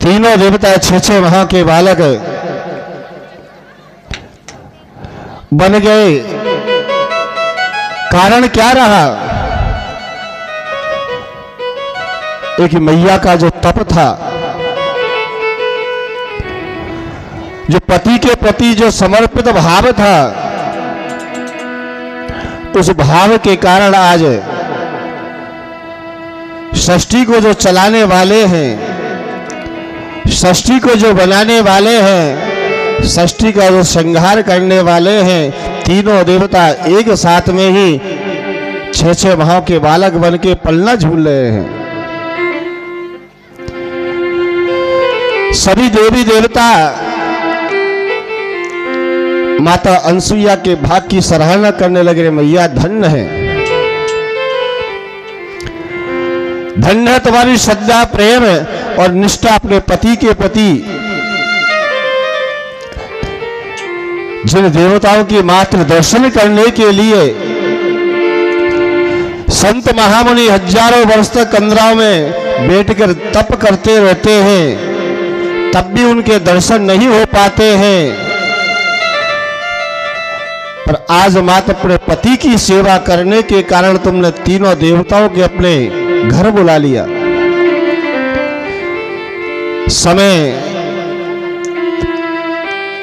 तीनों देवता 6 माह के बालक बन गए। कारण क्या रहा? एक मैया का जो तप था, जो पति के प्रति जो समर्पित भाव था, उस भाव के कारण आज षष्ठी को जो चलाने वाले हैं, षष्ठी को जो बनाने वाले हैं, षष्ठी का जो श्रृंगार करने वाले हैं, तीनों देवता एक साथ में ही 6 माह के बालक बन के पलना झूल रहे हैं। सभी देवी देवता माता अनसुईया के भाग की सराहना करने लगे। मैया धन्य है, धन्य है तुम्हारी श्रद्धा, प्रेम और निष्ठा अपने पति के प्रति। जिन देवताओं के मात्र दर्शन करने के लिए संत महामुनि हजारों वर्ष तक कंदराओं में बैठकर तप करते रहते हैं, तब भी उनके दर्शन नहीं हो पाते हैं, पर आज मात्र अपने पति की सेवा करने के कारण तुमने तीनों देवताओं के अपने घर बुला लिया। समय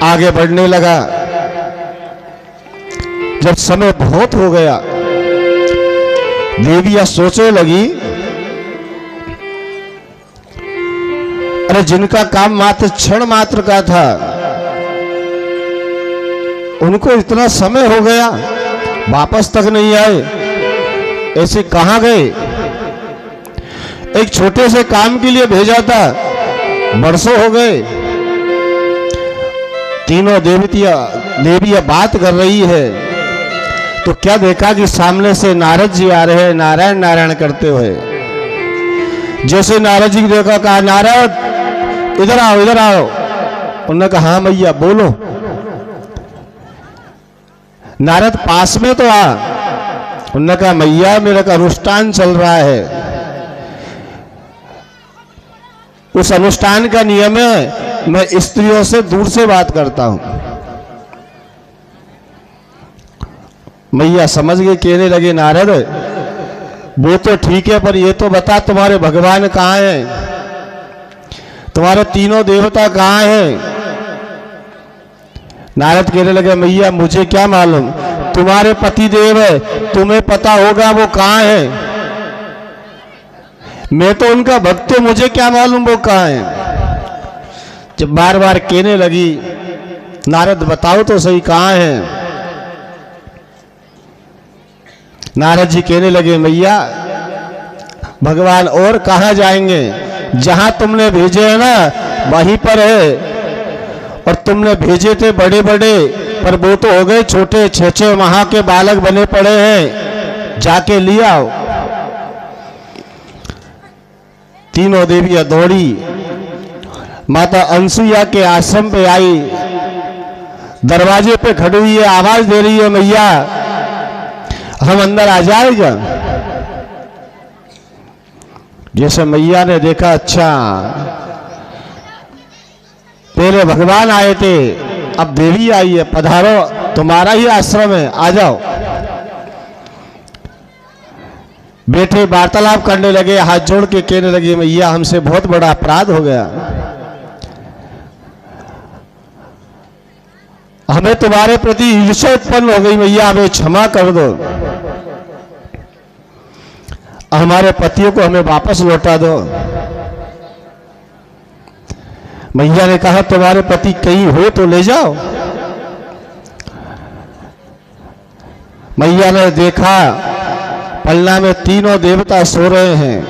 आगे बढ़ने लगा। जब समय बहुत हो गया, देवियां सोचने लगी, अरे जिनका काम मात्र क्षण मात्र का था, उनको इतना समय हो गया, वापस तक नहीं आए, ऐसे कहां गए? एक छोटे से काम के लिए भेजा था, बरसों हो गए। तीनों देवियां बात कर रही है, तो क्या देखा कि सामने से नारद जी आ रहे हैं, नारायण नारायण करते हुए। जैसे नारद जी ने देखा, कहा नारद इधर आओ, इधर आओ। उन्होंने कहा हाँ मैया बोलो। नारद पास में तो आ। उन्होंने कहा मैया मेरा का अनुष्ठान चल रहा है, उस अनुष्ठान का नियम है मैं स्त्रियों से दूर से बात करता हूं। मैया समझ गए, कहने लगे नारद वो तो ठीक है, पर ये तो बता तुम्हारे भगवान कहाँ हैं, तुम्हारे तीनों देवता कहाँ हैं? नारद कहने लगे मैया मुझे क्या मालूम, तुम्हारे पति देव है, तुम्हें पता होगा वो कहाँ है, मैं तो उनका भक्त हूं, मुझे क्या मालूम वो कहाँ है। जब बार बार कहने लगी, नारद बताओ तो सही कहाँ है। नारद जी कहने लगे मैया भगवान और कहाँ जाएंगे, जहां तुमने भेजे है ना वहीं पर है, और तुमने भेजे थे बड़े बड़े, पर वो तो हो गए छोटे, 6 माह के बालक बने पड़े हैं, जाके ले आओ। तीनों देवियां दौड़ी, माता अनसुईया के आश्रम पे आई, दरवाजे पे खड़ी हुई है, आवाज दे रही है मैया हम अंदर आ जाएगा। जैसे मैया ने देखा, अच्छा पहले भगवान आए थे, अब देवी आई है, पधारो, तुम्हारा ही आश्रम है, आ जाओ। बैठे वार्तालाप करने लगे, हाथ जोड़ के कहने लगे मैया हमसे बहुत बड़ा अपराध हो गया, हमें तुम्हारे प्रति ईर्ष्या उत्पन्न हो गई, मैया हमें क्षमा कर दो, हमारे पतियों को हमें वापस लौटा दो। मैया ने कहा तुम्हारे पति कहीं हो तो ले जाओ। मैया ने देखा पलना में तीनों देवता सो रहे हैं,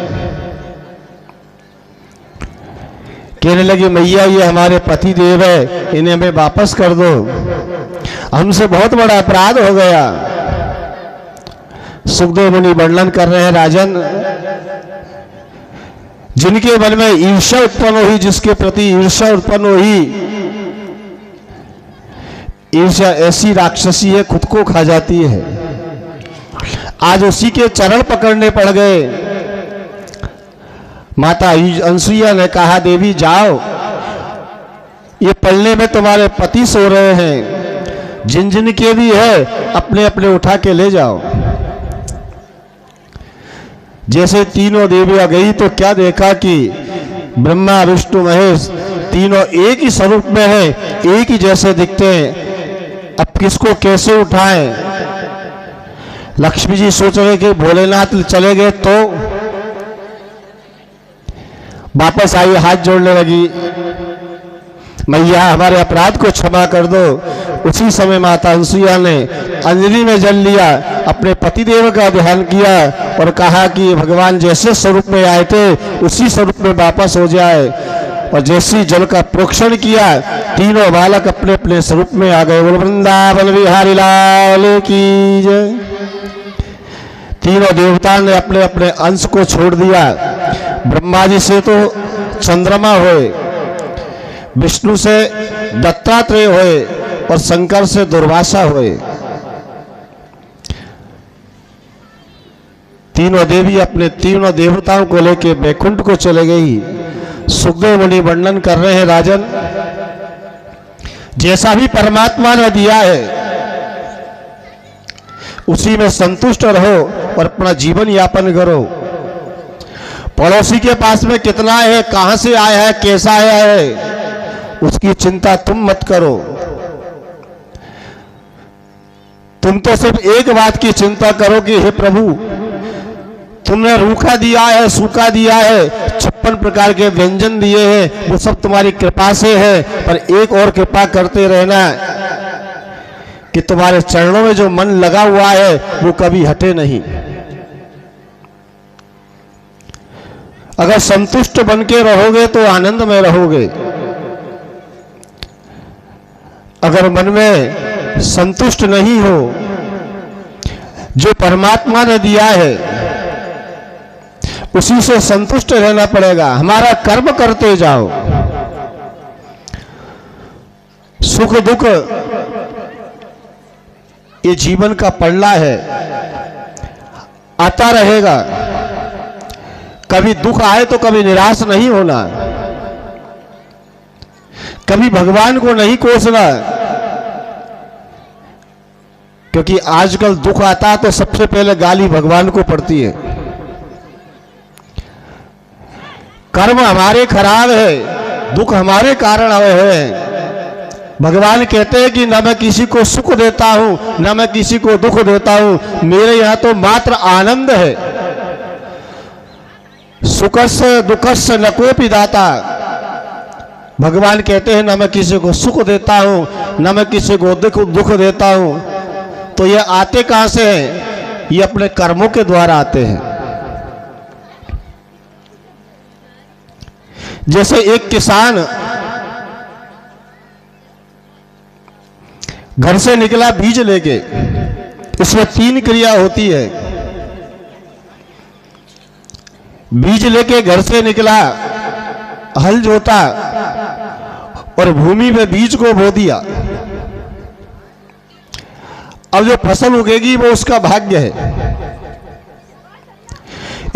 कहने लगी मैया ये हमारे पति देव है, इन्हें हमें वापस कर दो, हमसे बहुत बड़ा अपराध हो गया। सुखदेव मुनि वर्णन कर रहे हैं, राजन जिनके मन में ईर्ष्या उत्पन्न हुई, जिसके प्रति ईर्ष्या उत्पन्न हुई, ईर्ष्या ऐसी राक्षसी है खुद को खा जाती है। आज उसी के चरण पकड़ने पड़ गए। माता अनसुईया ने कहा, देवी जाओ, ये पलने में तुम्हारे पति सो रहे हैं, जिन जिन के भी है अपने अपने उठा के ले जाओ। जैसे तीनों देवियां गई तो क्या देखा कि ब्रह्मा विष्णु महेश तीनों एक ही स्वरूप में है, एक ही जैसे दिखते हैं। अब किसको कैसे उठाएं? लक्ष्मी जी सोच रहे कि भोलेनाथ चले गए तो वापस आई, हाथ जोड़ने लगी, मैया हमारे अपराध को क्षमा कर दो। उसी समय माता अनसुईया ने अंजलि में जल लिया, अपने पतिदेव का ध्यान किया और कहा कि भगवान जैसे स्वरूप में आए थे उसी स्वरूप में वापस हो जाए। और जैसी जल का प्रोक्षण किया, तीनों बालक अपने अपने स्वरूप में आ गए। वृंदावन बिहारी लाल की जय। तीनों देवता ने अपने अपने अंश को छोड़ दिया। ब्रह्मा जी से तो चंद्रमा हुए, विष्णु से दत्तात्रेय हुए और शंकर से दुर्वासा हुए। तीनों देवी अपने तीनों देवताओं को लेकर बैकुंठ को चले गई। सुखदेव मुनि वर्णन कर रहे हैं, राजन जैसा भी परमात्मा ने दिया है उसी में संतुष्ट रहो और अपना जीवन यापन करो। पड़ोसी के पास में कितना है, कहां से आया है, कैसा आया है, उसकी चिंता तुम मत करो। तुम तो सिर्फ एक बात की चिंता करो कि हे प्रभु, तुमने रूखा दिया है, सूखा दिया है, 56 प्रकार के व्यंजन दिए हैं, वो सब तुम्हारी कृपा से है। पर एक और कृपा करते रहना कि तुम्हारे चरणों में जो मन लगा हुआ है वो कभी हटे नहीं। अगर संतुष्ट बन के रहोगे तो आनंद में रहोगे। अगर मन में संतुष्ट नहीं हो, जो परमात्मा ने दिया है उसी से संतुष्ट रहना पड़ेगा। हमारा कर्म करते जाओ, सुख दुख ये जीवन का पड़ला है, आता रहेगा। कभी दुख आए तो कभी निराश नहीं होना, कभी भगवान को नहीं कोसना, क्योंकि आजकल दुख आता है तो सबसे पहले गाली भगवान को पड़ती है। कर्म हमारे खराब है, दुख हमारे कारण आए हैं। भगवान कहते हैं कि न मैं किसी को सुख देता हूं, न मैं किसी को दुख देता हूं, मेरे यहां तो मात्र आनंद है। सुखस्य दुखस्य न कोपि दाता। भगवान कहते हैं न मैं किसी को सुख देता हूं, न मैं किसी को दुख देता हूं। तो ये आते कहां से हैं? ये अपने कर्मों के द्वारा आते हैं। जैसे एक किसान घर से निकला बीज लेके, इसमें 3 क्रिया होती है। बीज लेके घर से निकला, हल जोता और भूमि में बीज को बो दिया। अब जो फसल उगेगी वो उसका भाग्य है।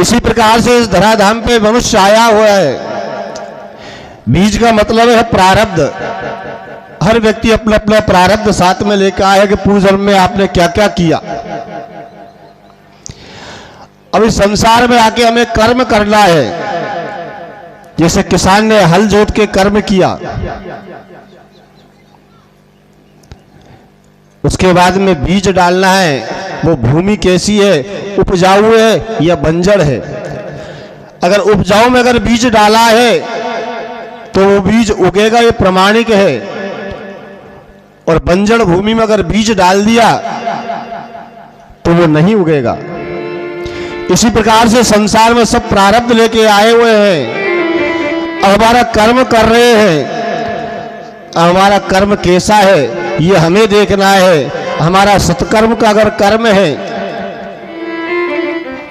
इसी प्रकार से इस धराधाम पे मनुष्य आया हुआ है। बीज का मतलब है प्रारब्ध। हर व्यक्ति अपना अपना प्रारब्ध साथ में लेकर आया कि पूर्व जन्म में आपने क्या क्या किया। अब इस संसार में आके हमें कर्म करना है। जैसे किसान ने हल जोत के कर्म किया, उसके बाद में बीज डालना है। वो भूमि कैसी है, उपजाऊ है या बंजर है। अगर उपजाऊ में अगर बीज डाला है तो वो बीज उगेगा, ये प्रमाणिक है। और बंजर भूमि में अगर बीज डाल दिया तो वो नहीं उगेगा। इसी प्रकार से संसार में सब प्रारब्ध लेके आए हुए हैं। अब हमारा कर्म कर रहे हैं, हमारा कर्म कैसा है ये हमें देखना है। हमारा सत्कर्म का अगर कर्म है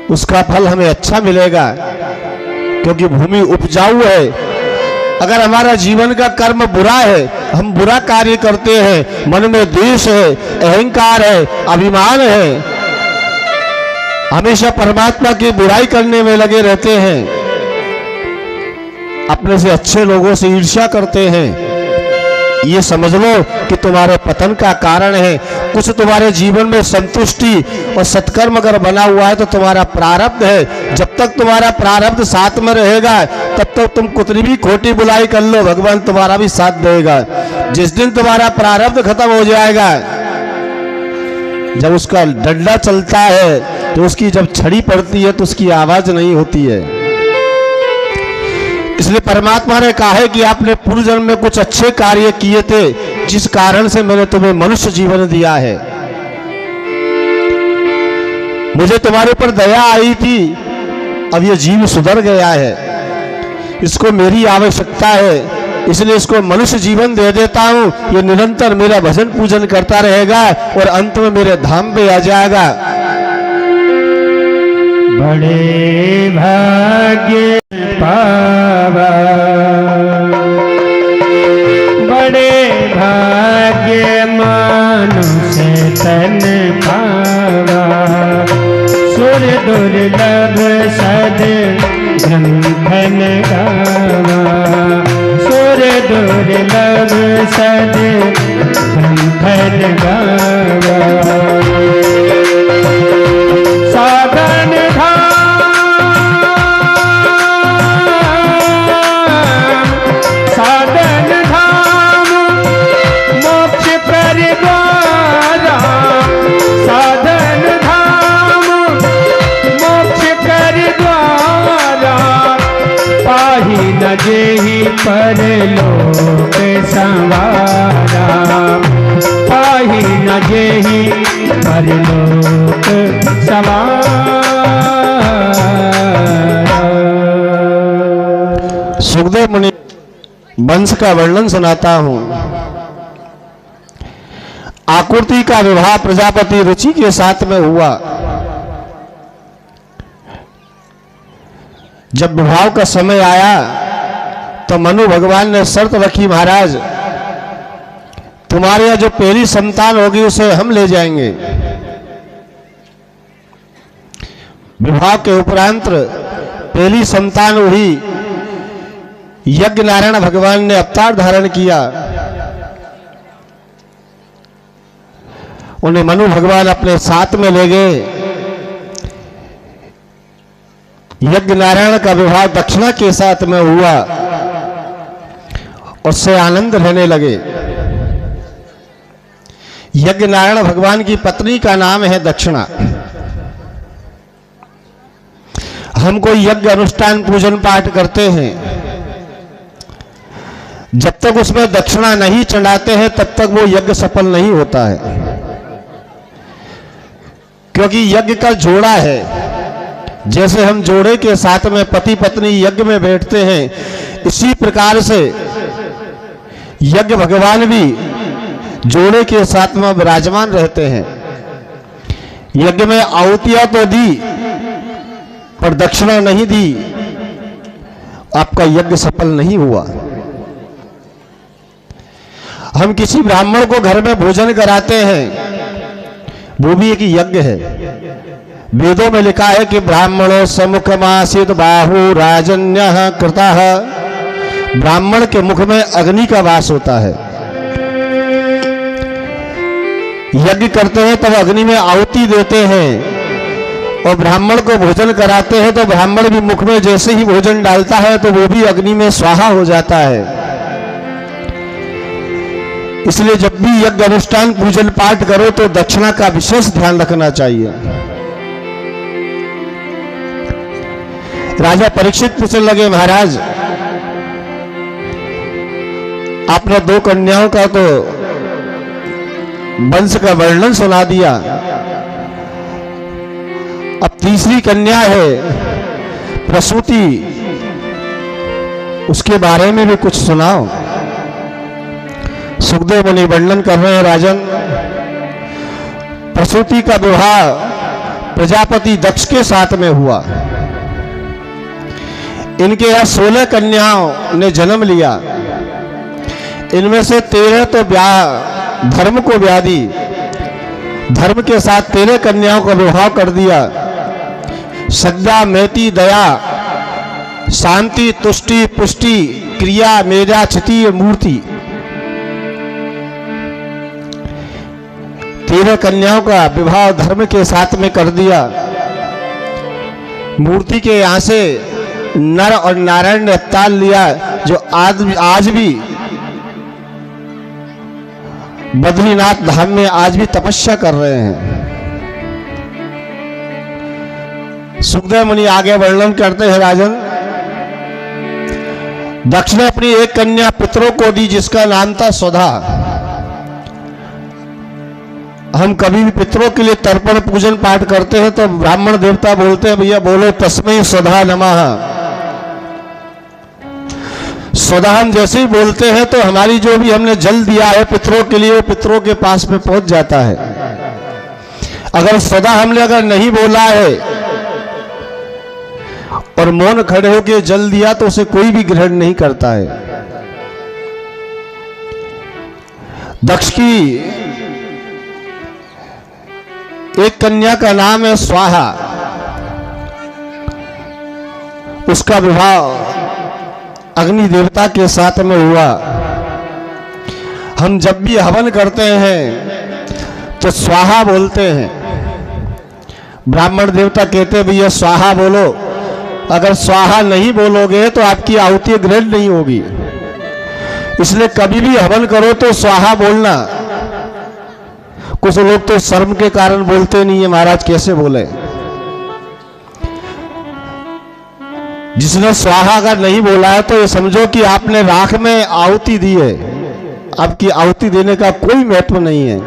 उसका फल हमें अच्छा मिलेगा, क्योंकि भूमि उपजाऊ है। अगर हमारा जीवन का कर्म बुरा है, हम बुरा कार्य करते हैं, मन में द्वेष है, अहंकार है, अभिमान है, हमेशा परमात्मा की बुराई करने में लगे रहते हैं, अपने से अच्छे लोगों से ईर्ष्या करते हैं, ये समझ लो कि तुम्हारे पतन का कारण है। कुछ तुम्हारे जीवन में संतुष्टि और सत्कर्म अगर बना हुआ है तो तुम्हारा प्रारब्ध है। जब तक तुम्हारा प्रारब्ध साथ में रहेगा तब तक तुम कितनी भी खोटी बुराई कर लो, भगवान तुम्हारा भी साथ देगा। जिस दिन तुम्हारा प्रारब्ध खत्म हो जाएगा, जब उसका डंडा चलता है तो उसकी जब छड़ी पड़ती है तो उसकी आवाज नहीं होती है। इसलिए परमात्मा ने कहा है कि आपने पूर्व जन्म में कुछ अच्छे कार्य किए थे, जिस कारण से मैंने तुम्हें मनुष्य जीवन दिया है। मुझे तुम्हारे ऊपर दया आई थी, अब ये जीव सुधर गया है, इसको मेरी आवश्यकता है, इसलिए इसको मनुष्य जीवन दे देता हूं। ये निरंतर मेरा भजन पूजन करता रहेगा और अंत में मेरे धाम पे आ जाएगा। बड़े भाग्य पावा, बड़े भाग्य मानुष तन पावा, सुर दुर्लभ सद ग्रंथन गावा, सुर दुर्लभ सद ग्रंथन गावा। साधन धाम, साधन धाम मोक्ष पर द्वारा, साधन धाम मोक्ष कर द्वारा, पाही न जेहि परलोक संवारा, पाही न जेहि परलोक संवारा। सुखदेव मुनि वंश का वर्णन सुनाता हूं। आकृति का विवाह प्रजापति रुचि के साथ में हुआ। जब विवाह का समय आया तो मनु भगवान ने शर्त रखी, महाराज तुम्हारे यहां जो पहली संतान होगी उसे हम ले जाएंगे। विवाह के उपरांत पहली संतान हुई, यज्ञ नारायण भगवान ने अवतार धारण किया। उन्हें मनु भगवान अपने साथ में ले गए। यज्ञ नारायण का विवाह दक्षिणा के साथ में हुआ, उससे आनंद रहने लगे। यज्ञ नारायण भगवान की पत्नी का नाम है दक्षिणा। हम कोई यज्ञ अनुष्ठान पूजन पाठ करते हैं, जब तक उसमें दक्षिणा नहीं चढ़ाते हैं तब तक वो यज्ञ सफल नहीं होता है, क्योंकि यज्ञ का जोड़ा है। जैसे हम जोड़े के साथ में पति पत्नी यज्ञ में बैठते हैं, इसी प्रकार से यज्ञ भगवान भी जोड़े के साथ में विराजमान रहते हैं। यज्ञ में आहुतियां तो दी पर दक्षिणा नहीं दी, आपका यज्ञ सफल नहीं हुआ। हम किसी ब्राह्मण को घर में भोजन कराते हैं, वो भी एक यज्ञ है। वेदों में लिखा है कि ब्राह्मणों सम्मुखमासीत बाहु राजन्यः कृतः। ब्राह्मण के मुख में अग्नि का वास होता है। यज्ञ करते हैं तब अग्नि में आहुति देते हैं और ब्राह्मण को भोजन कराते हैं तो ब्राह्मण भी मुख में जैसे ही भोजन डालता है तो वो भी अग्नि में स्वाहा हो जाता है। इसलिए जब भी यज्ञ अनुष्ठान पूजन पाठ करो तो दक्षिणा का विशेष ध्यान रखना चाहिए। राजा परीक्षित पूछने लगे, महाराज आपने 2 कन्याओं का तो वंश का वर्णन सुना दिया, अब तीसरी कन्या है प्रसूति, उसके बारे में भी कुछ सुनाओ। सुखदेव मुनि वर्णन कर रहे हैं, राजन प्रसूति का विवाह प्रजापति दक्ष के साथ में हुआ। इनके यहां 16 कन्याओं ने जन्म लिया। इनमें से 13 तो धर्म को ब्याह दी, धर्म के साथ 13 कन्याओं का विवाह कर दिया सज्ञा मैती दया शांति तुष्टि पुष्टि क्रिया मेरा चिति मूर्ति। 13 कन्याओं का विवाह धर्म के साथ में कर दिया। मूर्ति के यहाँ से नर और नारायण ने अवतार लिया, जो आज भी बद्रीनाथ धाम में आज भी तपस्या कर रहे हैं। सुखदेव मुनि आगे वर्णन करते हैं, राजन, दक्ष ने अपनी एक कन्या पितरों को दी जिसका नाम था सुधा। हम कभी भी पितरों के लिए तर्पण पूजन पाठ करते हैं तो ब्राह्मण देवता बोलते हैं, भैया बोलो तस्मै सुधा नमः। सुधा हम जैसे ही बोलते हैं तो हमारी जो भी हमने जल दिया है पितरों के लिए, वो पितरों के पास में पहुंच जाता है। अगर सुधा हमने अगर नहीं बोला है और मौन खड़े होकर जल दिया तो उसे कोई भी ग्रहण नहीं करता है। दक्ष की एक कन्या का नाम है स्वाहा। उसका विवाह अग्नि देवता के साथ में हुआ। हम जब भी हवन करते हैं तो स्वाहा बोलते हैं। ब्राह्मण देवता कहते हैं भैया स्वाहा बोलो। अगर स्वाहा नहीं बोलोगे तो आपकी आहुति ग्रहण नहीं होगी। इसलिए कभी भी हवन करो तो स्वाहा बोलना। कुछ लोग तो शर्म के कारण बोलते नहीं है, महाराज कैसे बोले। जिसने स्वाहा अगर नहीं बोला है तो ये समझो कि आपने राख में आहुति दी है। आपकी आहुति देने का कोई महत्व नहीं है।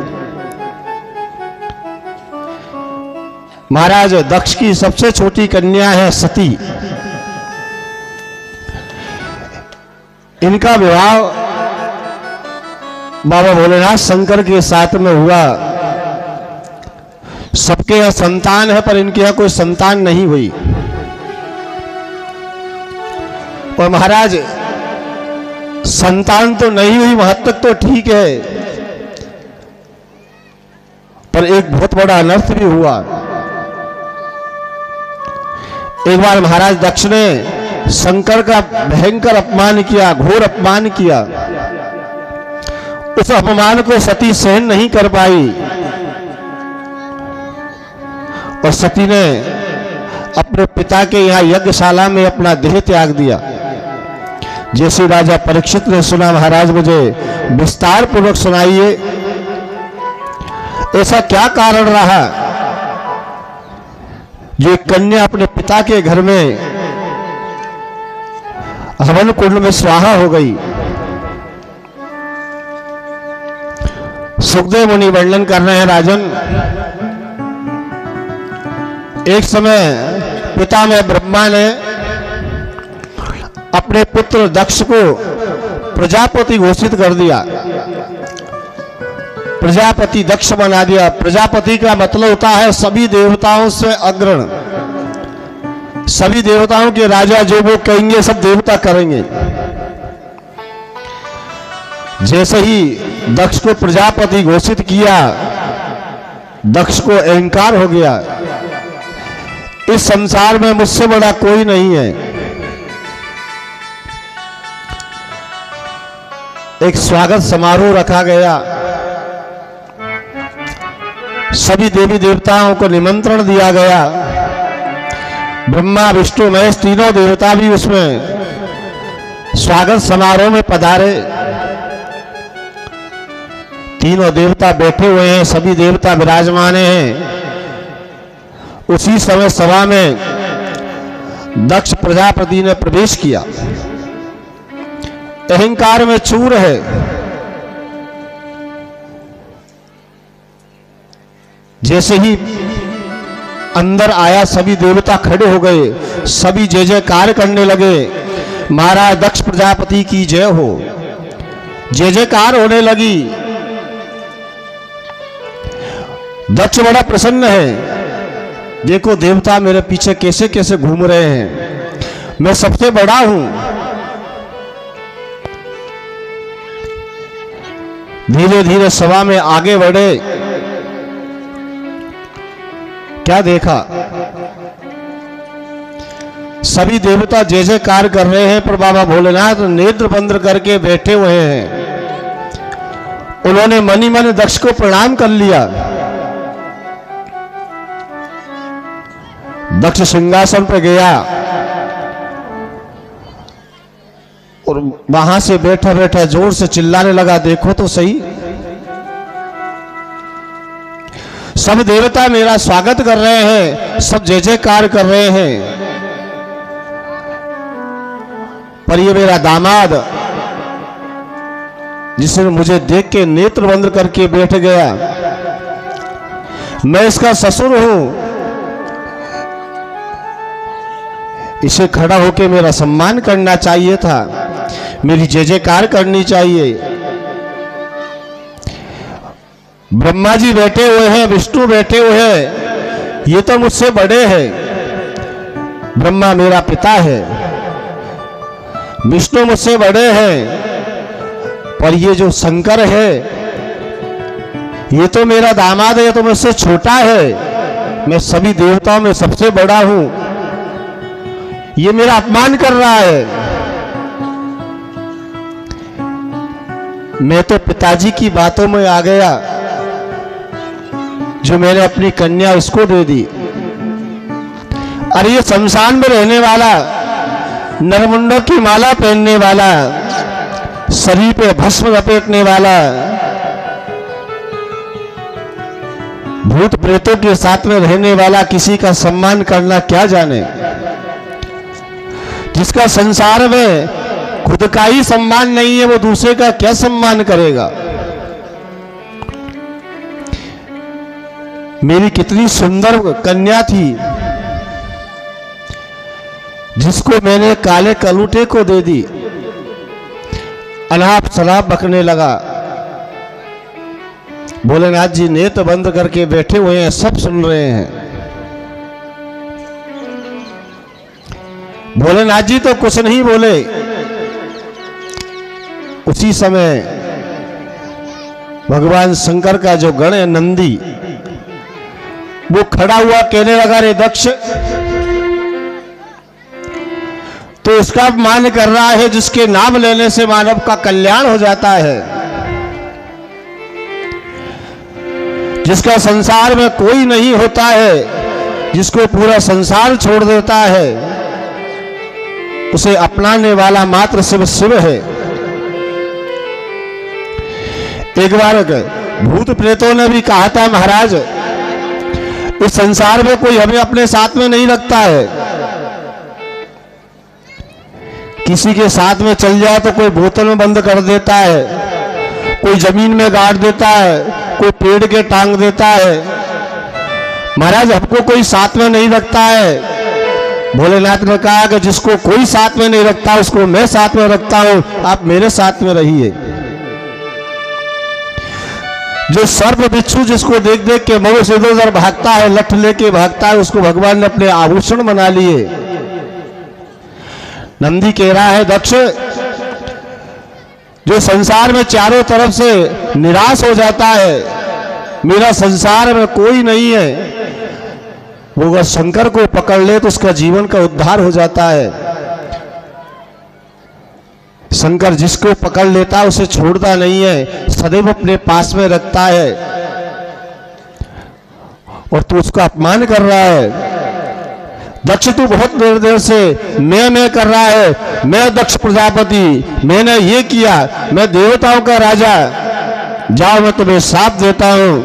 महाराज दक्ष की सबसे छोटी कन्या है सती। इनका विवाह बाबा भोलेनाथ शंकर के साथ में हुआ। सबके यहां संतान है पर इनके यहां कोई संतान नहीं हुई। और महाराज संतान तो नहीं हुई, वहां तक तो ठीक है, पर एक बहुत बड़ा अनर्थ भी हुआ। एक बार महाराज दक्ष ने शंकर का भयंकर अपमान किया, घोर अपमान किया। उस अपमान को सती सहन नहीं कर पाई और सती ने अपने पिता के यहाँ यज्ञशाला में अपना देह त्याग दिया। जैसे राजा परीक्षित ने सुना, महाराज मुझे विस्तार पूर्वक सुनाइए, ऐसा क्या कारण रहा जो एक कन्या अपने पिता के घर में हवन कुंड में स्वाहा हो गई। सुखदेव मुनि वर्णन कर रहे हैं, राजन, एक समय पिता में ब्रह्मा ने अपने पुत्र दक्ष को प्रजापति घोषित कर दिया। प्रजापति दक्ष बना दिया। प्रजापति का मतलब होता है सभी देवताओं से अग्रण। सभी देवताओं के राजा जो वो कहेंगे सब देवता करेंगे। जैसे ही दक्ष को प्रजापति घोषित किया, दक्ष को अहंकार हो गया, इस संसार में मुझसे बड़ा कोई नहीं है। एक स्वागत समारोह रखा गया। सभी देवी देवताओं को निमंत्रण दिया गया। ब्रह्मा विष्णु महेश तीनों देवता भी उसमें स्वागत समारोह में पधारे। तीनों देवता बैठे हुए हैं, सभी देवता विराजमान हैं। उसी समय सभा में दक्ष प्रजापति ने प्रवेश किया। अहंकार में चूर है। जैसे ही अंदर आया सभी देवता खड़े हो गए, सभी जय जयकार करने लगे। महाराज दक्ष प्रजापति की जय हो। जय जयकार होने लगी। दक्ष बड़ा प्रसन्न है। देखो देवता मेरे पीछे कैसे कैसे घूम रहे हैं, मैं सबसे बड़ा हूं। धीरे धीरे सभा में आगे बढ़े। क्या देखा, सभी देवता जय जयकार कर रहे हैं, पर बाबा भोलेनाथ नेत्र बंद करके बैठे हुए हैं। उन्होंने मनी मन दक्ष को प्रणाम कर लिया। दक्ष सिंहासन पर गया और वहां से बैठा बैठा जोर से चिल्लाने लगा, देखो तो सही, सब देवता मेरा स्वागत कर रहे हैं, सब जय जयकार कर रहे हैं, पर ये मेरा दामाद जिसने मुझे देख के नेत्र बंद करके बैठ गया, मैं इसका ससुर हूं, इसे खड़ा होके मेरा सम्मान करना चाहिए था, मेरी जय जयकार करनी चाहिए। ब्रह्मा जी बैठे हुए हैं, विष्णु बैठे हुए हैं, ये तो मुझसे बड़े हैं। ब्रह्मा मेरा पिता है, विष्णु मुझसे बड़े हैं, पर ये जो शंकर है ये तो मेरा दामाद है, ये तो मुझसे छोटा है, मैं सभी देवताओं में सबसे बड़ा हूं, ये मेरा अपमान कर रहा है। मैं तो पिताजी की बातों में आ गया, जो मैंने अपनी कन्या उसको दे दी। अरे ये शमशान में रहने वाला, नरमुंडों की माला पहनने वाला, शरीर पे भस्म लपेटने वाला, भूत प्रेतों के साथ में रहने वाला किसी का सम्मान करना क्या जाने, जिसका संसार में खुद का ही सम्मान नहीं है, वो दूसरे का क्या सम्मान करेगा। मेरी कितनी सुंदर कन्या थी, जिसको मैंने काले कलूटे को दे दी। अनाप शराब बकने लगा। भोलेनाथ जी नेत्र बंद करके बैठे हुए हैं, सब सुन रहे हैं। भोलेनाथ जी तो कुछ नहीं बोले। उसी समय भगवान शंकर का जो गण है नंदी, वो खड़ा हुआ कहने लगा, रे दक्ष, तो इसका अपमान कर रहा है जिसके नाम लेने से मानव का कल्याण हो जाता है, जिसका संसार में कोई नहीं होता है, जिसको पूरा संसार छोड़ देता है, उसे अपनाने वाला मात्र शिव शिव है। एक बार भूत प्रेतों ने भी कहा था, महाराज इस संसार में कोई हमें अपने साथ में नहीं रखता है, किसी के साथ में चल जाए तो कोई बोतल में बंद कर देता है, कोई जमीन में गाड़ देता है, कोई पेड़ के टांग देता है। महाराज हमको कोई साथ में नहीं रखता है। भोलेनाथ ने कहा कि जिसको कोई साथ में नहीं रखता उसको मैं साथ में रखता हूं, आप मेरे साथ में रहिए। जो सर्प बिच्छू जिसको देख देख के मऊ से इधर उधर भागता है, लठ लेके भागता है, उसको भगवान ने अपने आभूषण बना लिए। नंदी कह रहा है, दक्ष, जो संसार में चारों तरफ से निराश हो जाता है, मेरा संसार में कोई नहीं है, वो अगर शंकर को पकड़ ले तो उसका जीवन का उद्धार हो जाता है। शंकर जिसको पकड़ लेता है उसे छोड़ता नहीं है, सदैव अपने पास में रखता है, और तू उसका अपमान कर रहा है। दक्ष तू बहुत देर से मैं कर रहा है, मैं दक्ष प्रजापति, मैंने ये किया, मैं देवताओं का राजा, जाओ मैं तुम्हें श्राप देता हूं,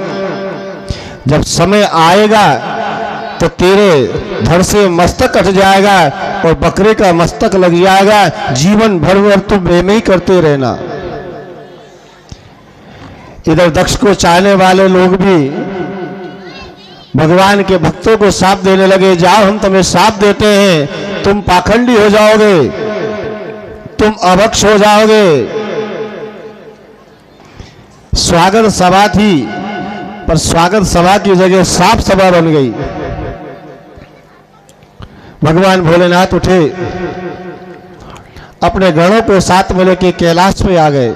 जब समय आएगा तो तेरे धड़ से मस्तक कट जाएगा और बकरे का मस्तक लग जाएगा, जीवन भर तुम में ही करते रहना। इधर दक्ष को चाहने वाले लोग भी भगवान के भक्तों को श्राप देने लगे, जाओ हम तुम्हें श्राप देते हैं, तुम पाखंडी हो जाओगे, तुम अभक्ष हो जाओगे। स्वागत सभा थी, पर स्वागत सभा की जगह श्राप सभा बन गई। भगवान भोलेनाथ उठे, अपने गणों को साथ में लेके कैलाश पे आ गए।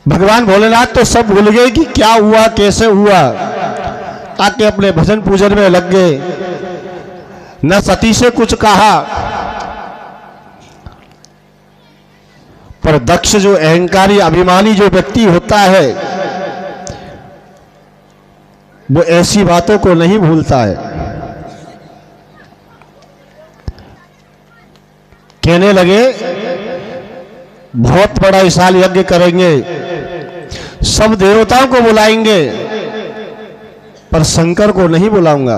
भगवान भोलेनाथ तो सब भूल गए कि क्या हुआ, कैसे हुआ, आके अपने भजन पूजन में लग गए। न सती से कुछ कहा। पर दक्ष जो अहंकारी अभिमानी जो व्यक्ति होता है वो ऐसी बातों को नहीं भूलता है। कहने लगे बहुत बड़ा विशाल यज्ञ करेंगे, सब देवताओं को बुलाएंगे, पर शंकर को नहीं बुलाऊंगा।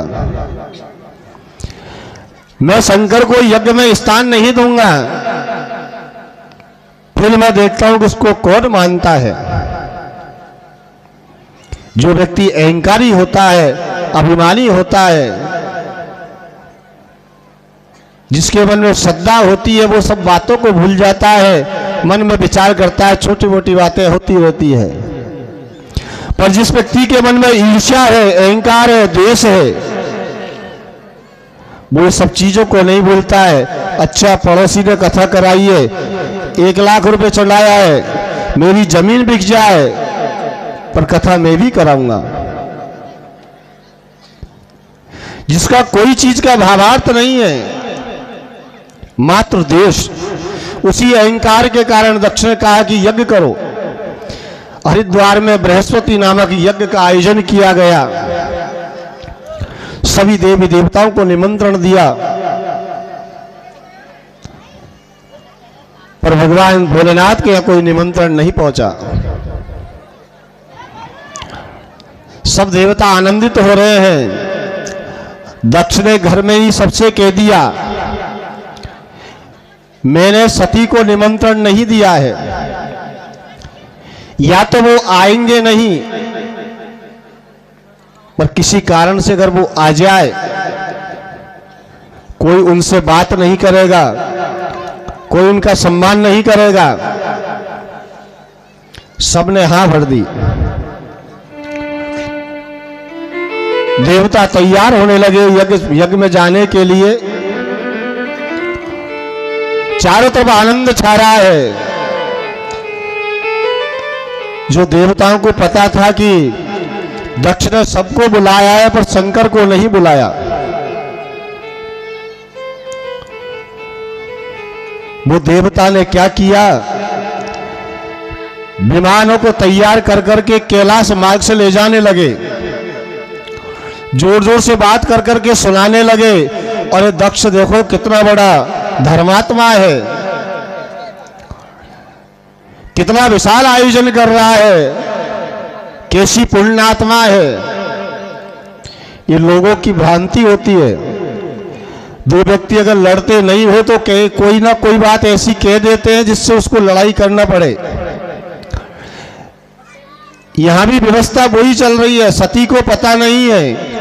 मैं शंकर को यज्ञ में स्थान नहीं दूंगा। फिर मैं देखता हूं कि उसको कौन मानता है। जो व्यक्ति अहंकारी होता है, अभिमानी होता है, जिसके मन में श्रद्धा होती है, वो सब बातों को भूल जाता है, मन में विचार करता है, छोटी मोटी बातें होती रहती है। पर जिस व्यक्ति के मन में ईर्ष्या है, अहंकार है, द्वेष है, वो सब चीजों को नहीं भूलता है। अच्छा पड़ोसी ने कथा कराई है, 1 लाख रुपए चढ़ाया है, मेरी जमीन बिक जाए पर कथा मैं भी कराऊंगा। जिसका कोई चीज का भावार्थ नहीं है, मात्र देश, उसी अहंकार के कारण दक्ष ने कहा कि यज्ञ करो। हरिद्वार में बृहस्पति नामक यज्ञ का आयोजन किया गया। सभी देवी देवताओं को निमंत्रण दिया, पर भगवान भोलेनाथ के यहां कोई निमंत्रण नहीं पहुंचा। सब देवता आनंदित हो रहे हैं। दक्ष ने घर में ही सबसे कह दिया, मैंने सती को निमंत्रण नहीं दिया है, या तो वो आएंगे नहीं, पर किसी कारण से अगर वो आ जाए, कोई उनसे बात नहीं करेगा, कोई उनका सम्मान नहीं करेगा। सबने हां भर दी। देवता तैयार होने लगे यज्ञ में जाने के लिए। चारों तरफ आनंद छा रहा है। जो देवताओं को पता था कि दक्ष ने सबको बुलाया है पर शंकर को नहीं बुलाया, वो देवता ने क्या किया, विमानों को तैयार कर करके कैलाश मार्ग से ले जाने लगे, जोर जोर से बात कर करके सुनाने लगे। और दक्ष देखो कितना बड़ा धर्मात्मा है, कितना विशाल आयोजन कर रहा है, कैसी पुण्यात्मा है। ये लोगों की भ्रांति होती है। दो व्यक्ति अगर लड़ते नहीं हो तो कोई ना कोई बात ऐसी कह देते हैं जिससे उसको लड़ाई करना पड़े। यहां भी व्यवस्था वही चल रही है। सती को पता नहीं है,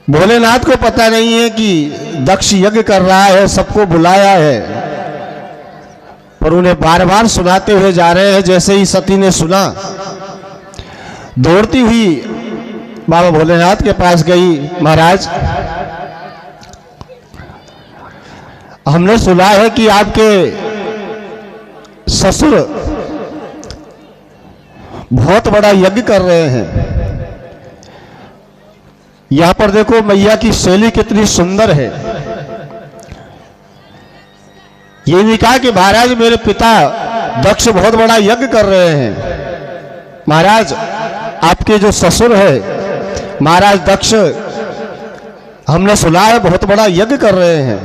भोलेनाथ को पता नहीं है कि दक्ष यज्ञ कर रहा है, सबको बुलाया है, पर उन्हें बार बार सुनाते हुए जा रहे हैं। जैसे ही सती ने सुना, दौड़ती हुई बाबा भोलेनाथ के पास गई, महाराज हमने सुना है कि आपके ससुर बहुत बड़ा यज्ञ कर रहे हैं। यहां पर देखो मैया की शैली कितनी सुंदर है। ये नहीं कहा कि महाराज मेरे पिता दक्ष बहुत बड़ा यज्ञ कर रहे हैं। महाराज आपके जो ससुर है महाराज दक्ष, हमने सुना है बहुत बड़ा यज्ञ कर रहे हैं।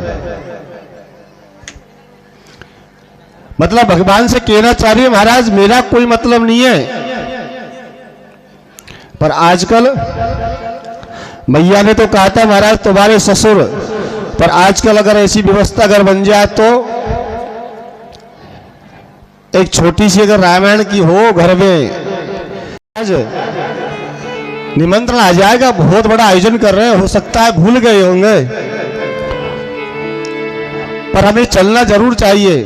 मतलब भगवान से कहना चाह रही है महाराज मेरा कोई मतलब नहीं है। पर आजकल मैया ने तो कहा था महाराज तुम्हारे ससुर, पर आजकल अगर ऐसी व्यवस्था अगर बन जाए तो एक छोटी सी अगर रामायण की हो घर में, आज निमंत्रण आ जाएगा, बहुत बड़ा आयोजन कर रहे हैं, हो सकता है भूल गए होंगे, पर हमें चलना जरूर चाहिए।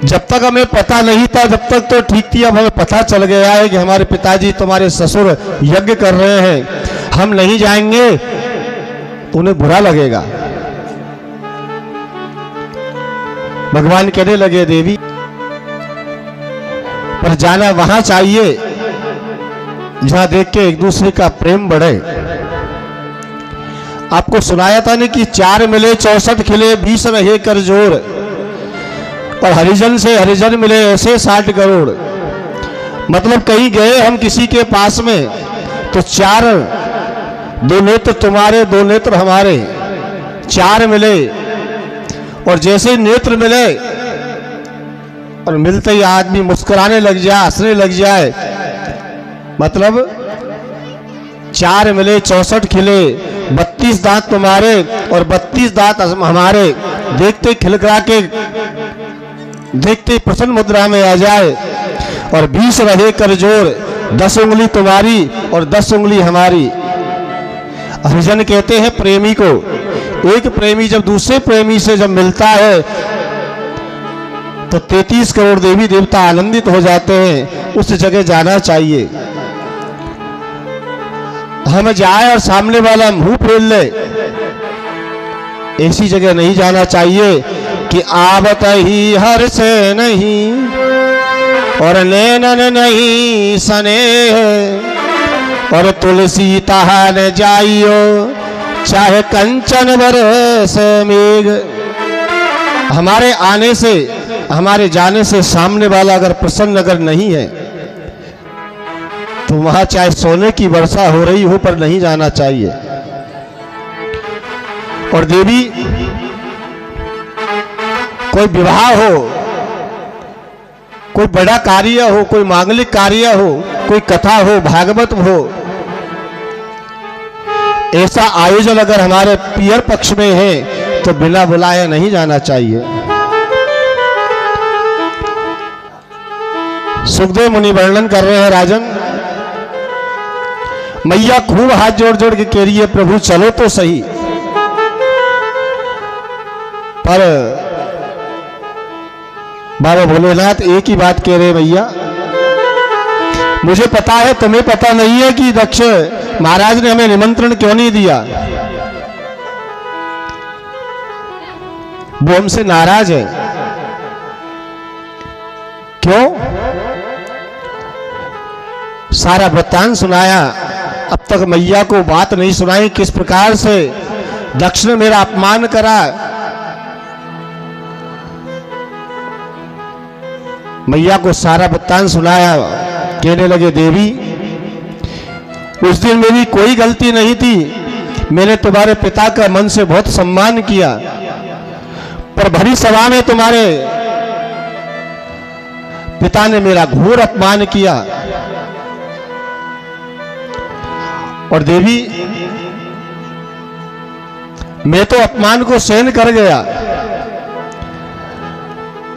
जब तक हमें पता नहीं था जब तक तो ठीक थी, अब हमें पता चल गया है कि हमारे पिताजी तुम्हारे ससुर यज्ञ कर रहे हैं, हम नहीं जाएंगे तो उन्हें बुरा लगेगा। भगवान कहने लगे देवी पर जाना वहां चाहिए जहां देख के एक दूसरे का प्रेम बढ़े। आपको सुनाया था नहीं कि 4 मिले 64 खिले 20 रहे कर जोर, और हरिजन से हरिजन मिले ऐसे 60 करोड़। मतलब कहीं गए हम किसी के पास में तो 4, 2 नेत्र तुम्हारे 2 नेत्र हमारे, 4 मिले, और जैसे ही नेत्र मिले और मिलते ही आदमी मुस्कुराने लग जाए, हंसने लग जाए। मतलब 4 मिले 64 खिले, 32 दांत तुम्हारे और 32 दांत हमारे, देखते खिलखिला के देखते प्रसन्न मुद्रा में आ जाए। और 20 रहे कर जोर, 10 उंगली तुम्हारी और 10 उंगली हमारी। हरिजन कहते हैं प्रेमी को, एक प्रेमी जब दूसरे प्रेमी से जब मिलता है तो 33 करोड़ देवी देवता आनंदित हो जाते हैं। उस जगह जाना चाहिए। हम जाए और सामने वाला मुंह फेर ले, ऐसी जगह नहीं जाना चाहिए कि आवत ही हर से नहीं और नैनन नहीं स्नेह, और तुलसी तहा न जाइयो चाहे कंचन बरस मेघ। हमारे आने से हमारे जाने से सामने वाला अगर प्रसन्न अगर नहीं है तो वहां चाहे सोने की वर्षा हो रही हो पर नहीं जाना चाहिए। और देवी कोई विवाह हो, कोई बड़ा कार्य हो, कोई मांगलिक कार्य हो, कोई कथा हो, भागवत हो, ऐसा आयोजन अगर हमारे पियर पक्ष में है तो बिना बुलाए नहीं जाना चाहिए। सुखदेव मुनि वर्णन कर रहे हैं, राजन मैया खूब हाथ जोड़ जोड़ के कह रही है प्रभु चलो तो सही, पर बाबा भोलेनाथ एक ही बात कह रहे मैया, मुझे पता है तुम्हें पता नहीं है कि दक्ष महाराज ने हमें निमंत्रण क्यों नहीं दिया। वो हमसे नाराज है। क्यों? सारा वृत्तांत सुनाया, अब तक मैया को बात नहीं सुनाई किस प्रकार से दक्ष ने मेरा अपमान करा। मैया को सारा वृत्तांत सुनाया। कहने लगे देवी उस दिन मेरी कोई गलती नहीं थी, मैंने तुम्हारे पिता का मन से बहुत सम्मान किया, पर भरी सभा में तुम्हारे पिता ने मेरा घोर अपमान किया। और देवी मैं तो अपमान को सहन कर गया,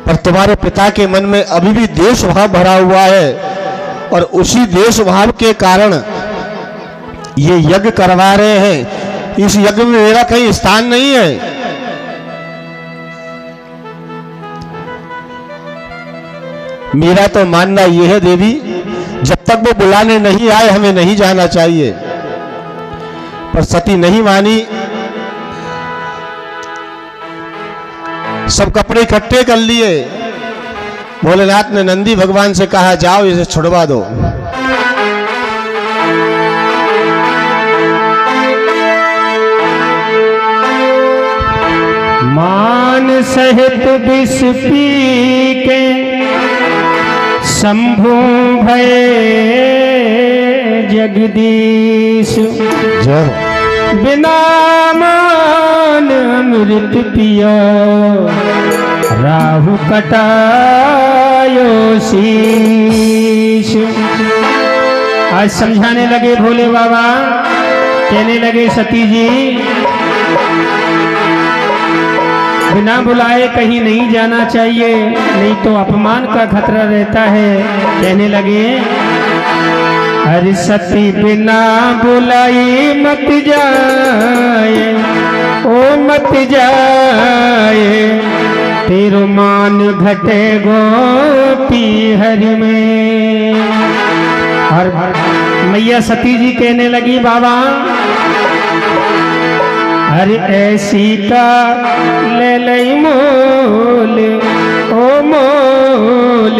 पर तुम्हारे पिता के मन में अभी भी देश भाव भरा हुआ है, और उसी देश भाव के कारण ये यज्ञ करवा रहे हैं। इस यज्ञ में मेरा कहीं स्थान नहीं है। मेरा तो मानना यह है देवी जब तक वो बुलाने नहीं आए हमें नहीं जाना चाहिए। पर सती नहीं मानी, सब कपड़े इकट्ठे कर लिए। भोलेनाथ ने नंदी भगवान से कहा जाओ इसे छुड़वा दो। मान सहित विष पी के शंभु भय जगदीश, बिना मान अमृत पिया राहु कटायो शीश। आज समझाने लगे भोले बाबा, कहने लगे सती जी बिना बुलाए कहीं नहीं जाना चाहिए, नहीं तो अपमान का खतरा रहता है। कहने लगे हरि सती बिना बुलाई मत जाए, ओ मत जाए, तेरो मान घटे गोपी हरि में। और मैया सती जी कहने लगी बाबा हरि ऐसी का ले लई मोल, ओ मोल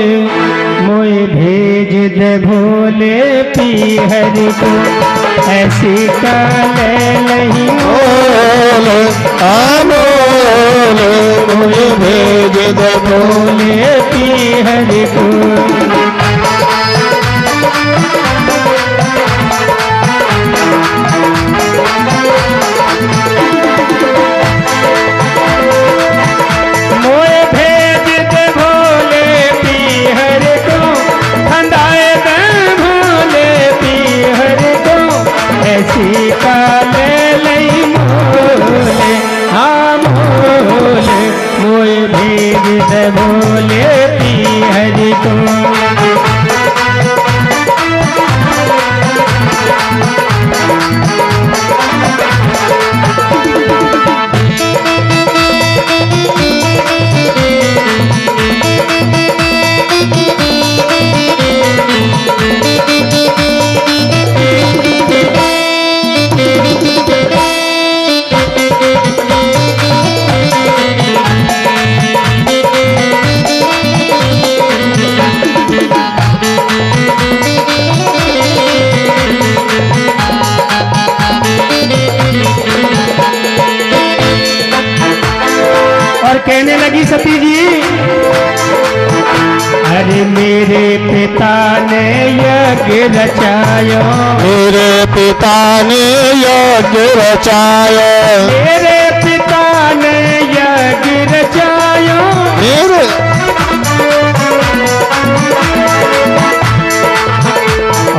मोए भेज दे भोले पीहर को, ऐसी काले नहीं बोले बोले मुझे भेज दे भोले पीहर को। मोए भेज दे भोले पीहर को, ठंडाए दे भोले पीहर को, ऐसी काले लई मोले हाँ मोले, मोए भेज दे भोले पीहर को। और कहने लगी सती जी, अरे मेरे पिता ने यज्ञ रचायो, मेरे पिता ने यज्ञ रचाया, मेरे पिता ने यज्ञ रचायो, मेरे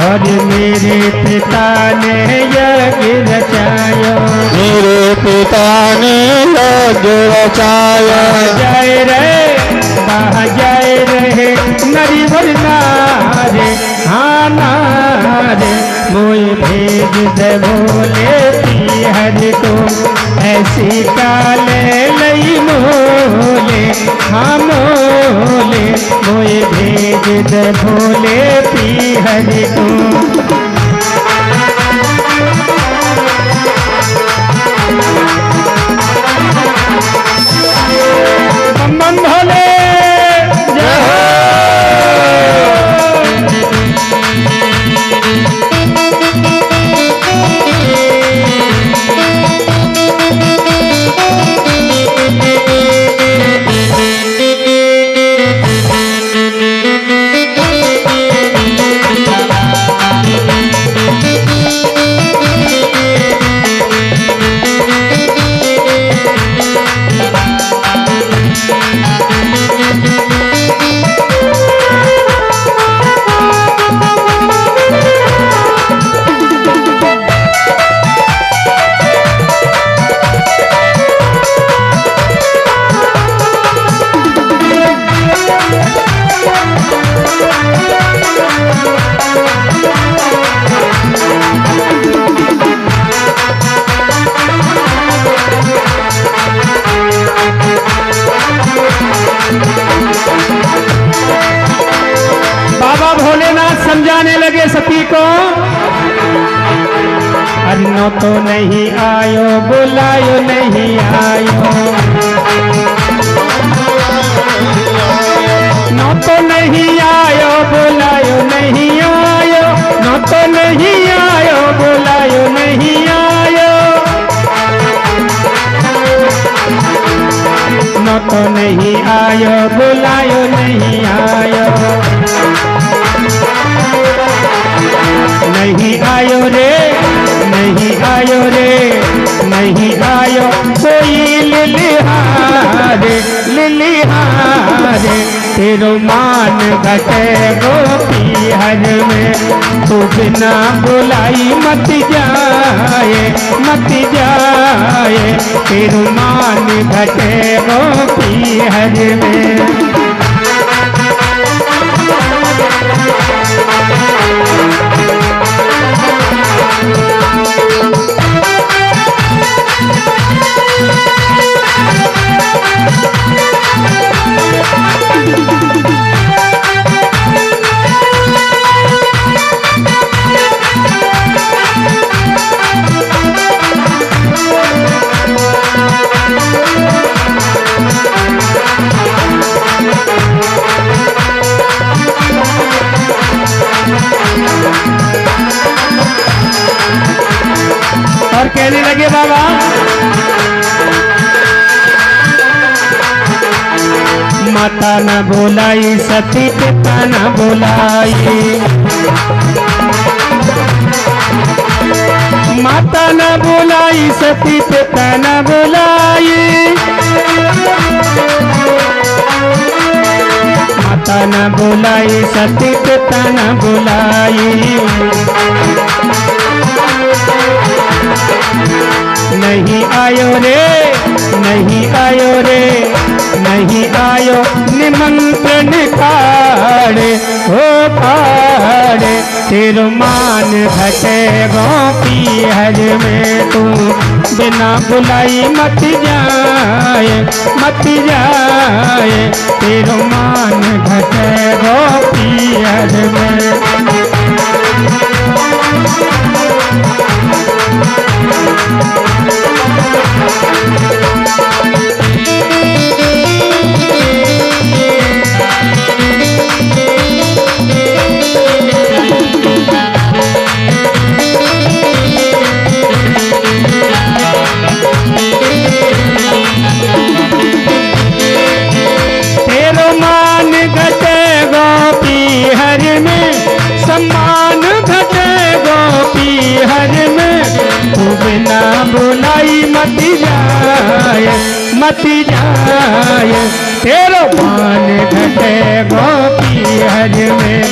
और मेरे पिता ने यज्ञ रचायो, मेरे पिता ने यज्ञ रचाया। जाए रे कहाँ जाए रहे नरी भर नारे हाँ नारे, मोए भेज दे भोले पीहर को, ऐसी काले लई मोले हाँ मोले, मोए भेज दे भोले पीहर को। बम बम भोले जय हो। बाबा भोलेनाथ समझाने लगे सती को, अन्नो तो नहीं आयो बुलायो नहीं आयो, नो तो नहीं आयो बुलायो नहीं आयो, नो तो नहीं आयो बुलायो नहीं आयो, नो तो नहीं आयो बुलायो नहीं आयो, नहीं आयो रे नहीं आयो रे नहीं आयो कोई लिलिहारे लिलिहारे, तेरो मान घटे गोपी हर में, तू बिना बुलाई मत जाए मत जाए, तेरो मान घटे गोपी हर में। कहने लगे बाबा, माता न बोलाई सती पिता न बोलाई, माता न बोलाई सती पिता न बोलाई, माता न बोलाई सती पिता न बोलाई, नहीं आयो रे, नहीं आयो रे, नहीं आयो निमंत्रण काड़े हो पाड़े, तेरो मान घटे गोपी हर में तू बिना बुलाई मत जाए, मत जाए, तेरो मान घटे गोपी हर में। सम्मान घटे गोपी हर में तू बिना बुलाई मत जाए, मत जाए, तेरो मान घटे गोपी हर में,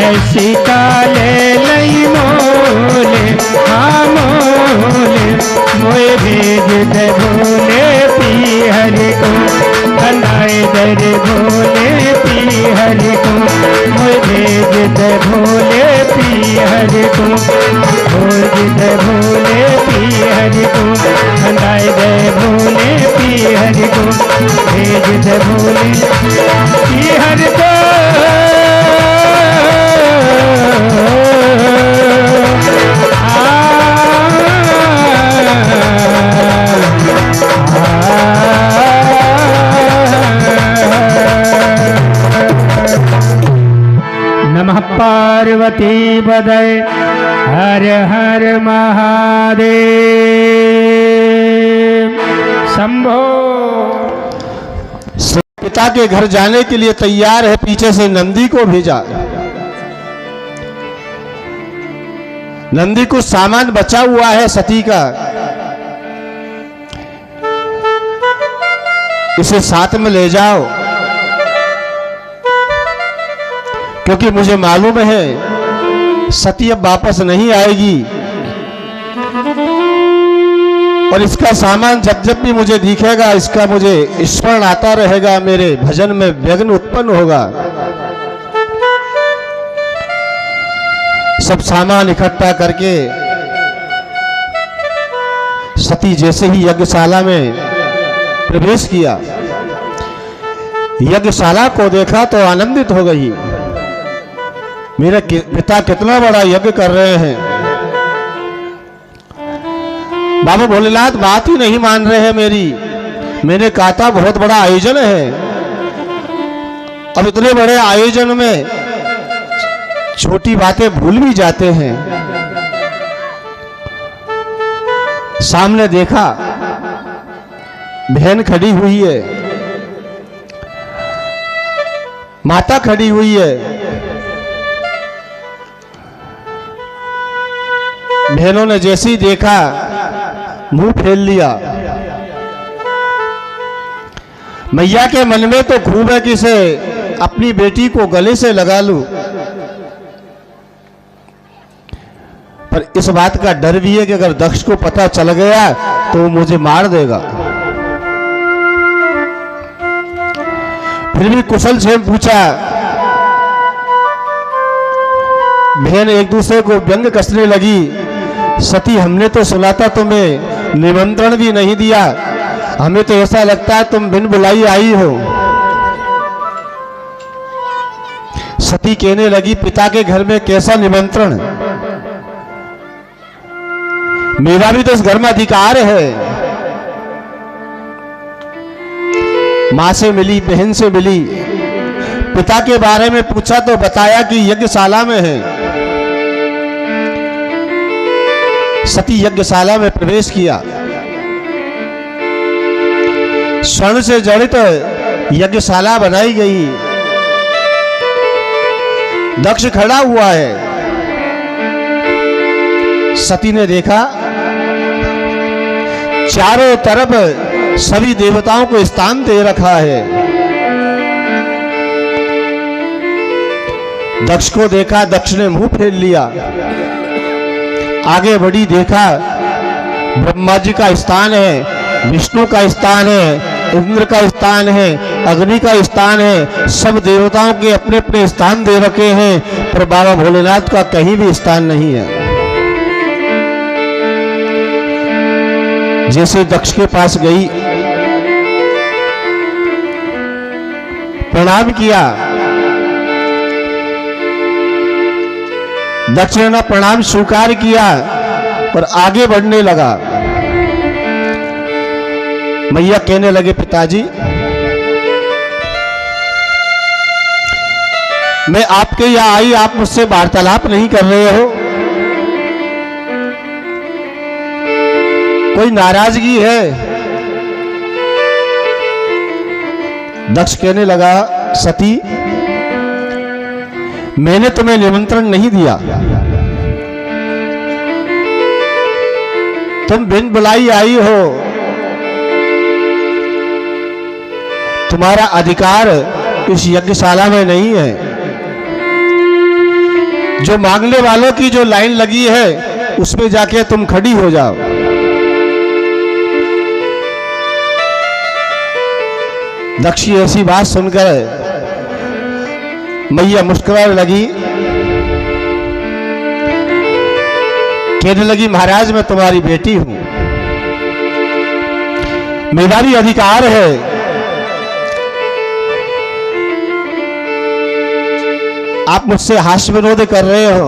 ऐसी काले लई मोले, हाँ मोले, मोए भेज दे भोले पी हरि को, बनाए दर भोले पी हरि को, मोए भेज दे भोले पी हरि को, भेज दे भोले पी हरि को, बनाए दे भोले पी हरि को, भेज दे भोले पी हरि को। नमः पार्वती पदय हर हर महादेव शंभो। पिता के घर जाने के लिए तैयार है, पीछे से नंदी को भेजा। नंदी कुछ सामान बचा हुआ है सती का, इसे साथ में ले जाओ, क्योंकि मुझे मालूम है सती अब वापस नहीं आएगी, और इसका सामान जब जब भी मुझे दिखेगा इसका मुझे स्मरण आता रहेगा, मेरे भजन में विघ्न उत्पन्न होगा। सब सामान इकट्ठा करके सती जैसे ही यज्ञशाला में प्रवेश किया, यज्ञशाला को देखा तो आनंदित हो गई। मेरे पिता कितना बड़ा यज्ञ कर रहे हैं। बाबा भोलेनाथ बात ही नहीं मान रहे हैं मेरी। मैंने कहा था बहुत बड़ा आयोजन है, अब इतने बड़े आयोजन में छोटी बातें भूल भी जाते हैं। सामने देखा बहन खड़ी हुई है, माता खड़ी हुई है। बहनों ने जैसे ही देखा मुंह फेर लिया। मैया के मन में तो खूब है कि से अपनी बेटी को गले से लगा लूं, पर इस बात का डर भी है कि अगर दक्ष को पता चल गया तो वो मुझे मार देगा। फिर भी कुशल से पूछा। बहन एक दूसरे को व्यंग कसने लगी। सती, हमने तो सुना था तुम्हें निमंत्रण भी नहीं दिया, हमें तो ऐसा लगता है तुम बिन बुलाई आई हो। सती कहने लगी, पिता के घर में कैसा निमंत्रण, मेरा भी तो इस घर में अधिकार है। मां से मिली, बहन से मिली, पिता के बारे में पूछा तो बताया कि यज्ञशाला में है। सती यज्ञशाला में प्रवेश किया। स्वर्ण से जड़ित यज्ञशाला बनाई गई। दक्ष खड़ा हुआ है। सती ने देखा चारों तरफ सभी देवताओं को स्थान दे रखा है। दक्ष को देखा, दक्ष ने मुंह फेर लिया। आगे बढ़ी, देखा ब्रह्मा जी का स्थान है, विष्णु का स्थान है, इंद्र का स्थान है, अग्नि का स्थान है। सब देवताओं के अपने अपने स्थान दे रखे हैं, पर बाबा भोलेनाथ का कहीं भी स्थान नहीं है। जैसे दक्ष के पास गई, प्रणाम किया। दक्ष ने प्रणाम स्वीकार किया और आगे बढ़ने लगा। मैया कहने लगे, पिताजी मैं आपके यहां आई, आप मुझसे वार्तालाप नहीं कर रहे हो, कोई नाराजगी है? दक्ष कहने लगा, सती मैंने तुम्हें निमंत्रण नहीं दिया, तुम बिन बुलाई आई हो। तुम्हारा अधिकार इस यज्ञशाला में नहीं है। जो मांगने वालों की जो लाइन लगी है उसमें जाके तुम खड़ी हो जाओ। दक्ष की ऐसी बात सुनकर मैया मुस्कुराने लगी, कहने लगी, महाराज मैं तुम्हारी बेटी हूं, मेरा भी अधिकार है। आप मुझसे हास्य विनोद कर रहे हो,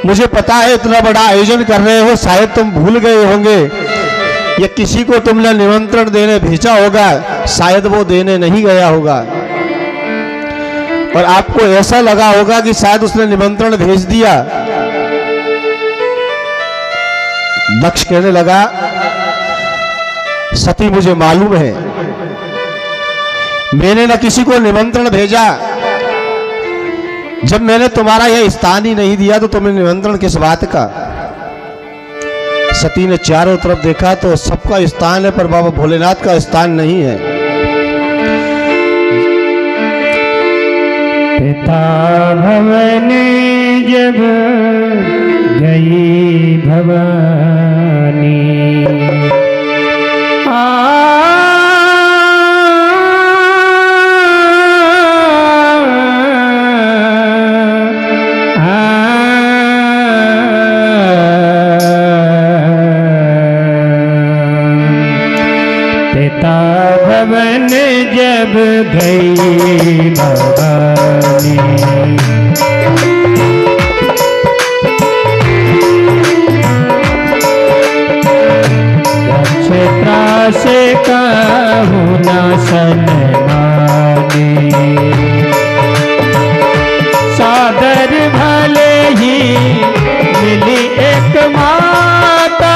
मुझे पता है इतना बड़ा आयोजन कर रहे हो, शायद तुम भूल गए होंगे या किसी को तुमने निमंत्रण देने भेजा होगा, शायद वो देने नहीं गया होगा और आपको ऐसा लगा होगा कि शायद उसने निमंत्रण भेज दिया। दक्ष कहने लगा, सती मुझे मालूम है, मैंने न किसी को निमंत्रण भेजा। जब मैंने तुम्हारा यह स्थान ही नहीं दिया तो तुम्हें निमंत्रण किस बात का? सती ने चारों तरफ देखा तो सबका स्थान है, पर बाबा भोलेनाथ का स्थान नहीं है। पिता भवन जब गई भवानी, पिता भवन जब गई भवानी, से कहूँ न सन्मानी, सादर भले ही मिली एक माता,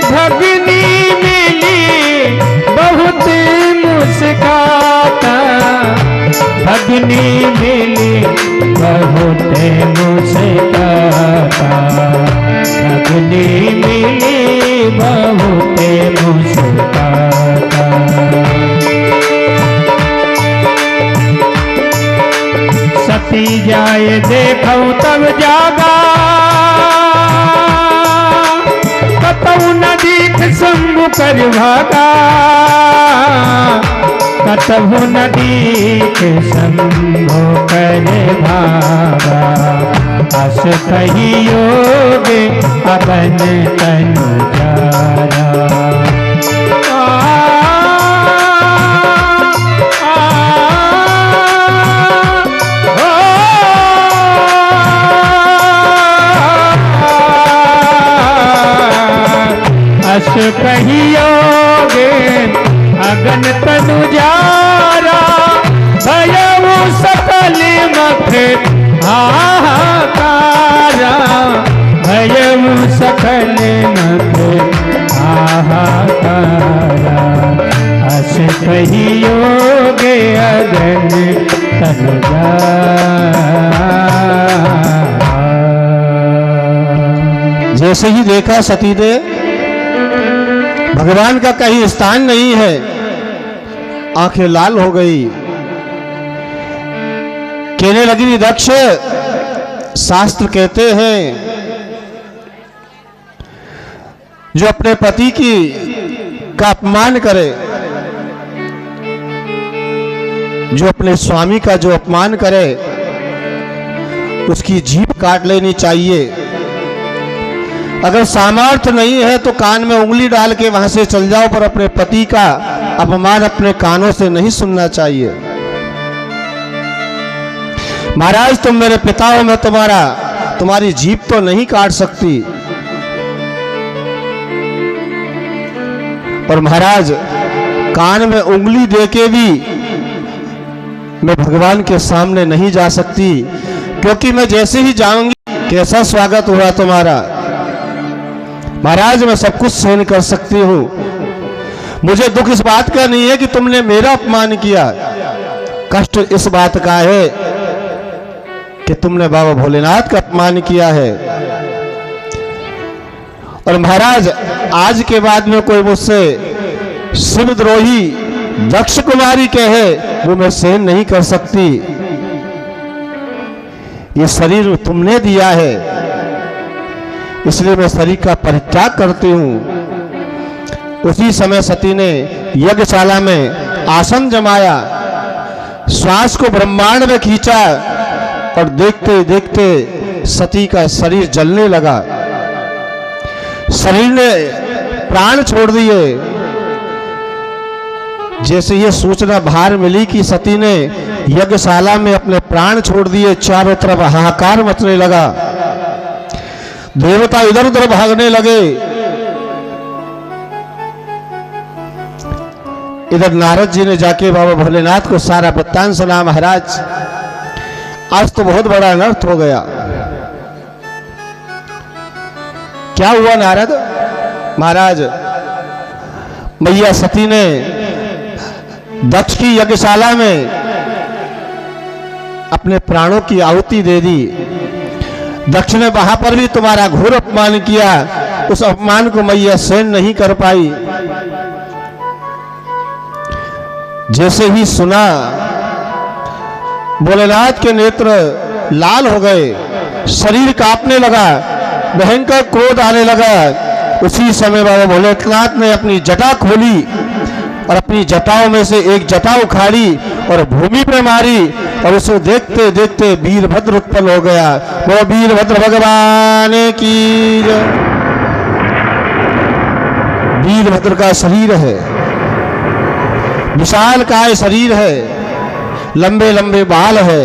भगनी मिली बहुत मुस्काता, भगनी मिली बहुत मुस्काता, भगनी मिली बहुत मुस्काता। सती जाए देखो तब जागा, कतऊ न दीख शंभु कर भागा, कतहु न दीख शंभु कर भागा, अस कहियोग अपन तनु जारा। अस कहियोगे अगन तनु जारा, भयउ सकल मख हाहाकारा, भयउ सखल नखे हाहाकारा अस कहियो गे अगन तन जा। जैसे ही देखा सती ने भगवान का कहीं स्थान नहीं है, आंखें लाल हो गई। कहने लगी दक्ष, शास्त्र कहते हैं जो अपने पति का अपमान करे, जो अपने स्वामी का जो अपमान करे उसकी जीभ काट लेनी चाहिए। अगर सामर्थ्य नहीं है तो कान में उंगली डाल के वहां से चल जाओ, पर अपने पति का अपमान अपने कानों से नहीं सुनना चाहिए। महाराज तुम मेरे पिता हो, मैं तुम्हारी जीभ तो नहीं काट सकती। पर महाराज कान में उंगली देके भी मैं भगवान के सामने नहीं जा सकती, क्योंकि मैं जैसे ही जाऊंगी कैसा स्वागत हुआ तुम्हारा। महाराज मैं सब कुछ सहन कर सकती हूं, मुझे दुख इस बात का नहीं है कि तुमने मेरा अपमान किया, कष्ट इस बात का है कि तुमने बाबा भोलेनाथ का अपमान किया है। और महाराज आज के बाद में कोई मुझसे शिवद्रोही दक्ष कुमारी कहे वो मैं सहन नहीं कर सकती। ये शरीर तुमने दिया है, इसलिए मैं शरीर का परित्याग करती हूं। उसी समय सती ने यज्ञशाला में आसन जमाया, श्वास को ब्रह्मांड में खींचा और देखते देखते सती का शरीर जलने लगा। शरीर ने प्राण छोड़ दिए। जैसे ये सूचना बाहर मिली कि सती ने यज्ञशाला में अपने प्राण छोड़ दिए, चारों तरफ हाहाकार मचने लगा, देवता इधर उधर भागने लगे। इधर नारद जी ने जाके बाबा भोलेनाथ को सारा वृत्तांत सुना। महाराज आज तो बहुत बड़ा अनर्थ हो गया। क्या हुआ नारद? महाराज मैया सती ने दक्ष की यज्ञशाला में अपने प्राणों की आहुति दे दी। दक्ष ने वहां पर भी तुम्हारा घोर अपमान किया, उस अपमान को मैया सहन नहीं कर पाई। जैसे ही सुना भोलेनाथ के नेत्र लाल हो गए, शरीर कांपने लगा, भयंकर क्रोध आने लगा। उसी समय बाबा भोलेनाथ ने अपनी जटा खोली और अपनी जटाओं में से एक जटा उखाड़ी और भूमि पर मारी, और उसे देखते देखते वीरभद्र उत्पन्न हो गया। वो वीरभद्र भगवान की जय। वीरभद्र का शरीर है, विशाल काय शरीर है, लंबे लंबे बाल है,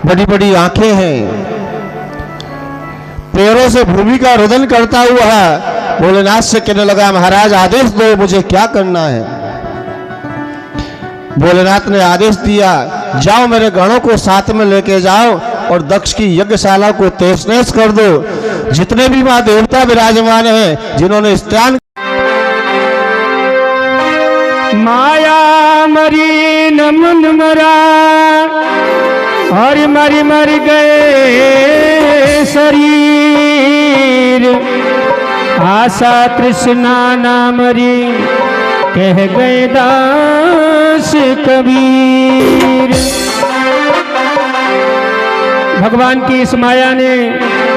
बड़ी बड़ी आंखें हैं, पैरों से भूमि का रुदन करता हुआ भोलेनाथ से कहने लगा महाराज आदेश दो, मुझे क्या करना है। भोलेनाथ ने आदेश दिया जाओ मेरे गणों को साथ में लेके जाओ और दक्ष की यज्ञशाला को तहस नहस कर दो। जितने भी वहां देवता विराजमान हैं जिन्होंने स्नान माया मरी नमन मरा और मर गए शरीर, आशा तृष्णा ना मरी कह गए दास कबीर। भगवान की इस माया ने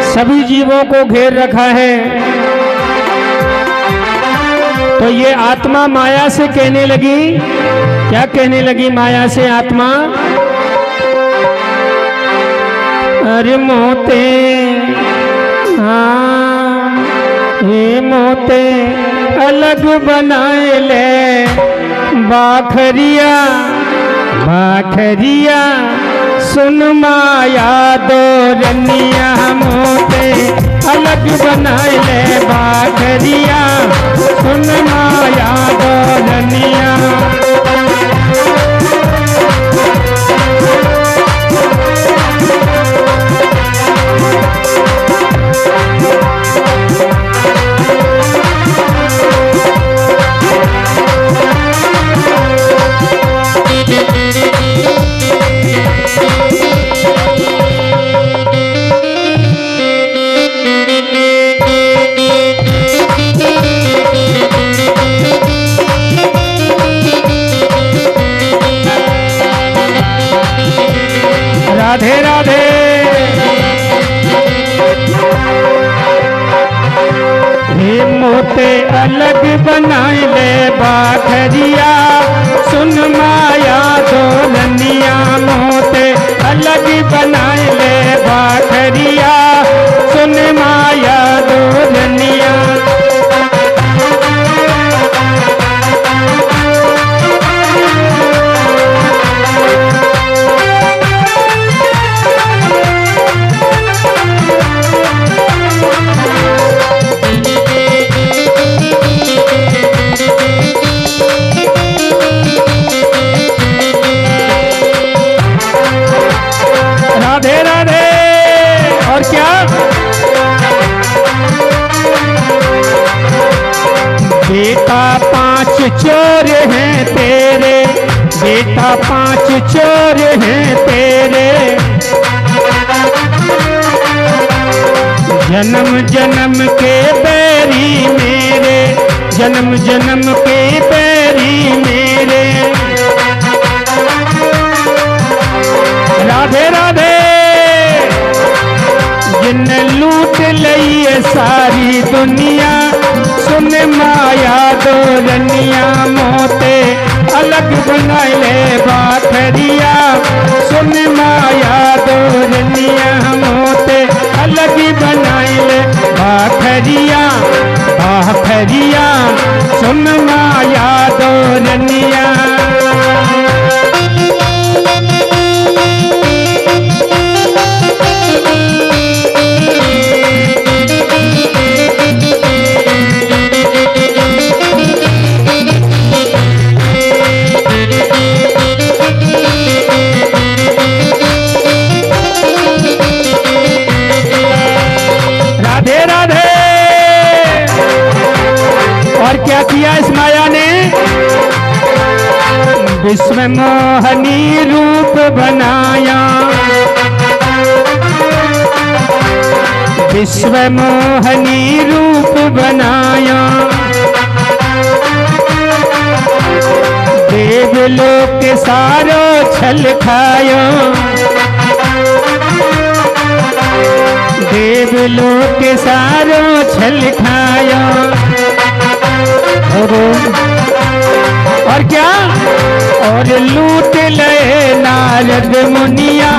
सभी जीवों को घेर रखा है। तो ये आत्मा माया से कहने लगी, क्या कहने लगी माया से आत्मा? अरे मोते हाँ ये मोते अलग बनाए ले बाखरिया, बाखरिया सुन माया दो रनिया, मोते अलग बनाए ले बाखरिया सुन माया दो रनिया। मोते अलग बनाए ले बाखरिया सुन माया दोलनिया मोते अलग बनाए ले बाखरिया सुन माया दोलनिया राधे राधे। और क्या बेटा 5 चोर हैं तेरे बेटा 5 चोर हैं तेरे जन्म जन्म के बैरी मेरे जन्म जन्म के बैरी मेरे राधे राधे। जिन लूट लई है सारी दुनिया सुन माया दोलनिया मोते अलग बनाए ले बाखरिया सुन माया दोलनिया मोते अलग बनाए ले बाखरिया बाखरिया सुन माया दोलनिया और क्या किया इस माया ने विश्व मोहनी रूप बनाया विश्व मोहनी रूप बनाया देवलोक सारो छल खायो देवलोक सारो छल खायो और क्या और लूट ले नारद मुनिया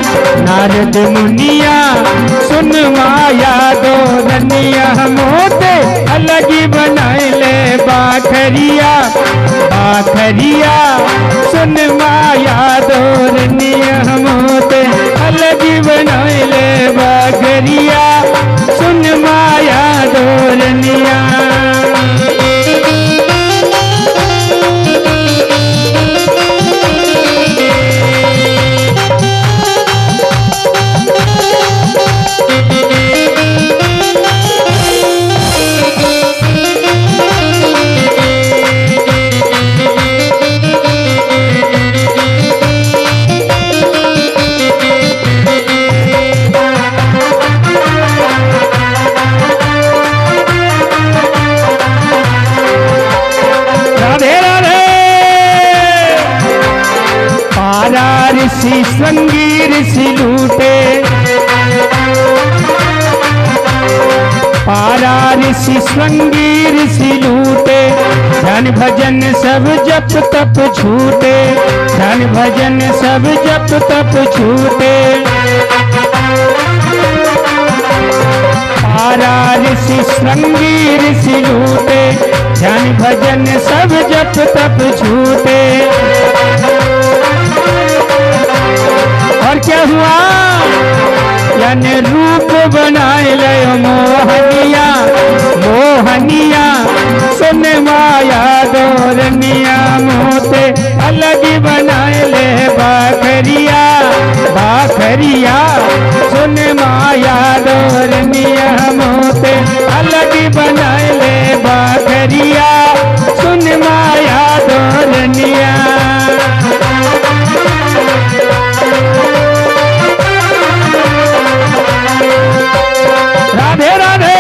सुन माया दोलनिया मोते अलग बनाए ले बाखरिया बाखरिया सुन माया दोलनिया मोते अलग बनाए ले बाखरिया सुन माया दोलनिया ऋषि संगी ऋषि लूटे पारा ऋषि संगी ऋषि लूटे धन भजन सब जप तप छूटे धन भजन सब जप तप छूटे पारा ऋषि संगी ऋषि लूटे धन भजन सब जप तप छूटे और क्या हुआ यानी रूप बनाए ले मोहनिया मोहनिया सुन माया दोलनिया मोते अलग बनाए ले बाखरिया बाखरिया सुन माया दोलनिया मोते अलग बनाए ले बाखरिया सुन माया दोलनिया राधे राधे।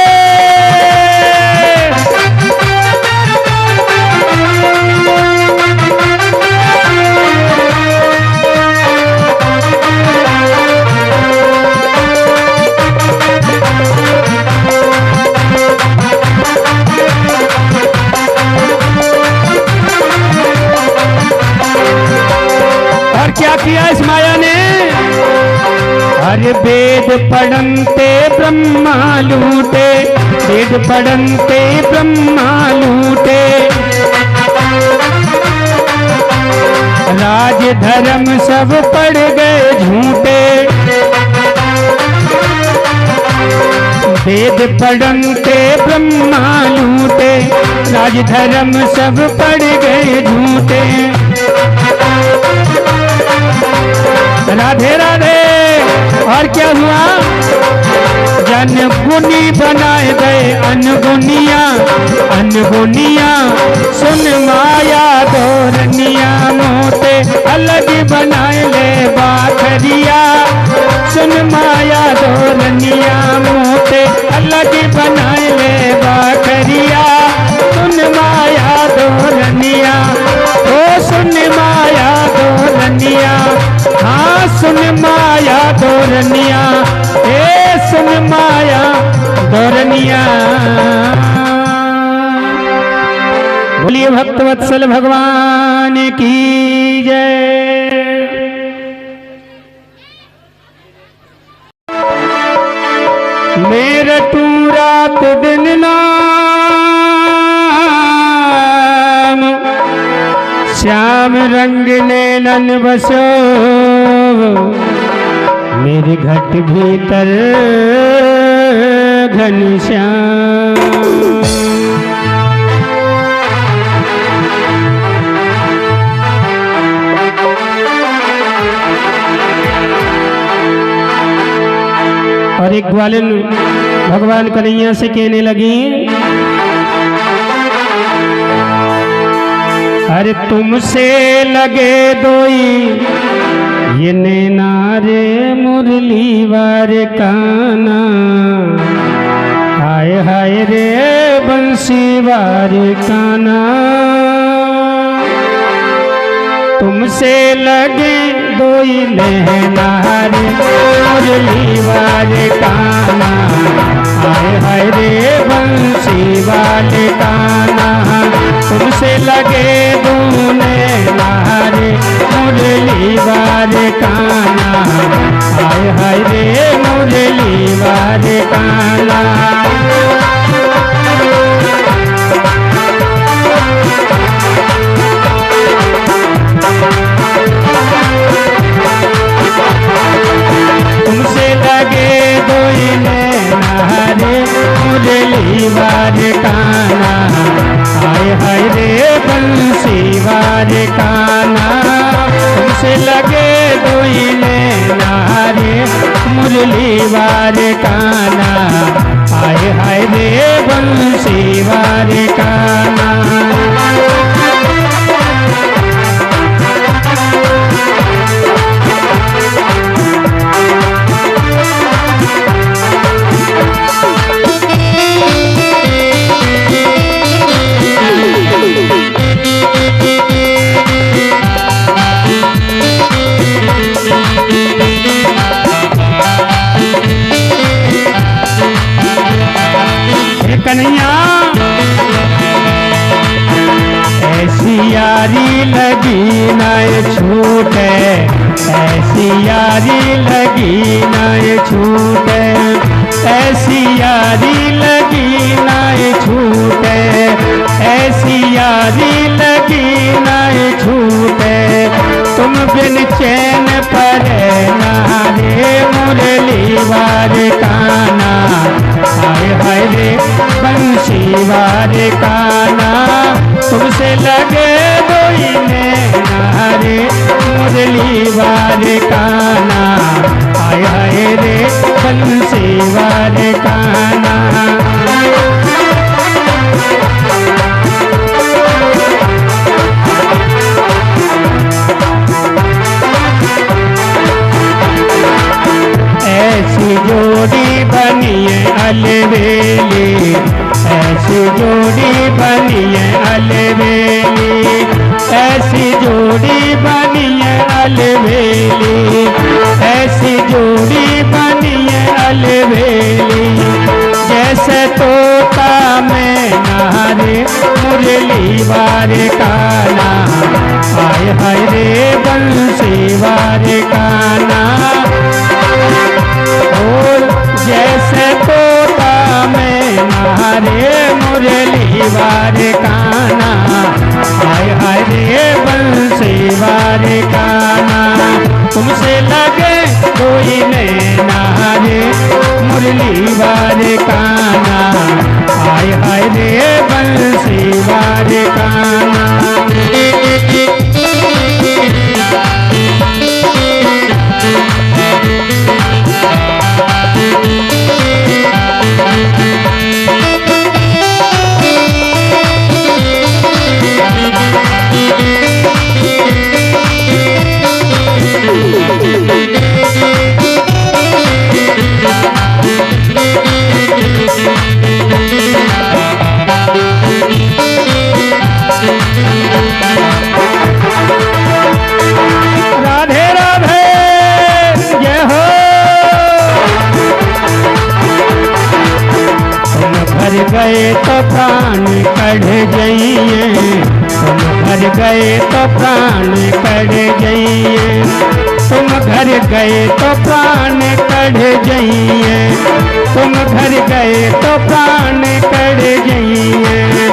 किया इस माया ने? अरे वेद पढ़नते ब्रह्मा लूटे, वेद पढ़नते ब्रह्मा लूटे, राज धर्म सब पड़ गए झूठे। वेद पढ़नते ब्रह्मा लूटे, राज धर्म सब पड़ गए झूठे। राधे राधे। और क्या हुआ? जन गुनी बनाए गए अनगुनिया, अनगुनिया सुन माया दोरनिया, मोते अलग बनाए ले बाखरिया। सुन माया दोरनिया, मोते अलग बनाए ले बाखरिया। सुन माया दोरनिया, ओ सुन माया दोरनिया, हाँ सुन माया दोरनिया, ए सुन माया दोरनिया। बोलिए भक्तवत्सल भगवान की जय। मेरे तू रात दिन नाम, श्याम रंग नैनन बसो, मेरे घट भीतर घनश्याम। और एक ग्वालिन भगवान कन्हैया से कहने लगी, अरे तुमसे लगे दोई ये नैना रे मुरली वार काना, हाय हाय रे बंसी वार काना। तुमसे लगे दोई नैना रे मुरली वार काना, हाय हाय रे बंसी वार काना। तुमसे लगे दो नैना रे मुरली वार काना, हाय हाय रे मुरली वार काना। तुमसे लगे दो नैना रे मुरली वार काना, हाय हाय रे बंसी वार काना। तुमसे लगे दो नैना रे मुरली वार काना, हाय हाय रे बंसी वार काना। कन्हैया ऐसी यारी लगी ना छूटे, ऐसी यारी लगी ना छूटे, ऐसी यारी लगी ना छूटे, ऐसी यारी लगी ना छूटे। तुम बिन चैन पर ना रे मुरली वार काना, हाय हाय रे बंसी वार काना। तुमसे लगे दोई नैना रे मुरली वार काना, हाय हाय रे बंसी वार काना। ऐसी जोड़ी बनी है अलबेली, ऐसी जोड़ी बनी है अलबेली, ऐसी जोड़ी बनी है अलबेली, ऐसी जोड़ी बनी है अलबेली। जैसे तोता में नारे मुरली वारे काना, आय हाय रे बंसी वारे काना। और जैसे तोता में नारे मुरली वारे काना, आय हाय रे बंसी वारे काना। तुमसे लगे कोई नैना रे मुरली वारे काना, आय हाय रे बंसी वारे काना। गए तो प्राण कढ़ जाइए, तुम घर गए तो प्राण कढ़ जाइए, तुम घर गए तो प्राण कढ़ जाइए, तुम घर गए तो प्राण कढ़ जाइए।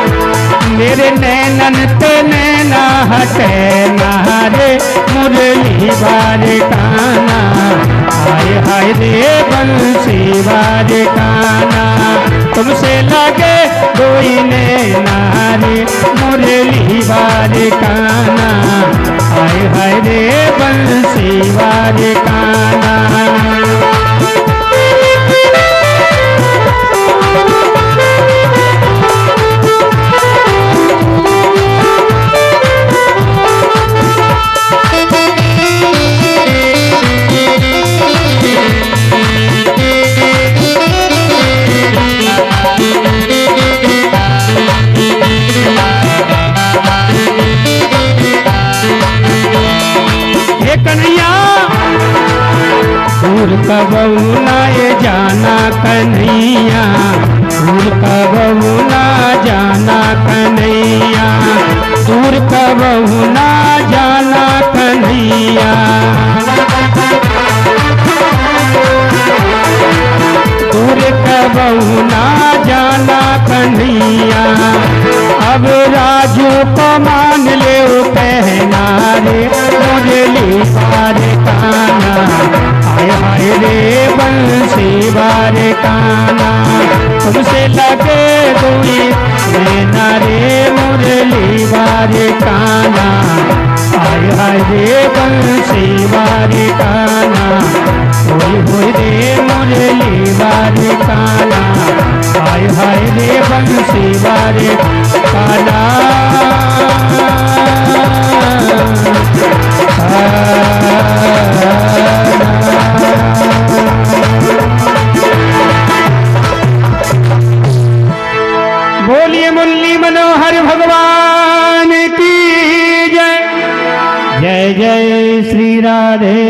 मेरे नैनन ते नैना हटे नारे मुरली वारे काना, हाय हाय रे बंसी वारे काना। तुमसे लगे कोई नैना रे मुरली वारे काना, हाय हाय रे बंसी वारे काना। दूर कबहू ना ये जाना कन्हैया, दूर कबहू ना जाना कन्हैया, दूर कबहू ना जाना कन्हैया। दूर कबहू ना जाना कन्हैया। अब राजू को मान ले कहना रे मुरली वारे काना, हाय हाय रे बंसी वारे काना। तुमसे लगे कोई नैना रे मुरली वारे काना, हाय हाय रे बंसी वारे काना। होय होय रे मुरली वारे काना, हाय हाय रे बंसी वारे काना। बोलिए मुरली मनोहर भगवान की जय। जय जय श्री राधे।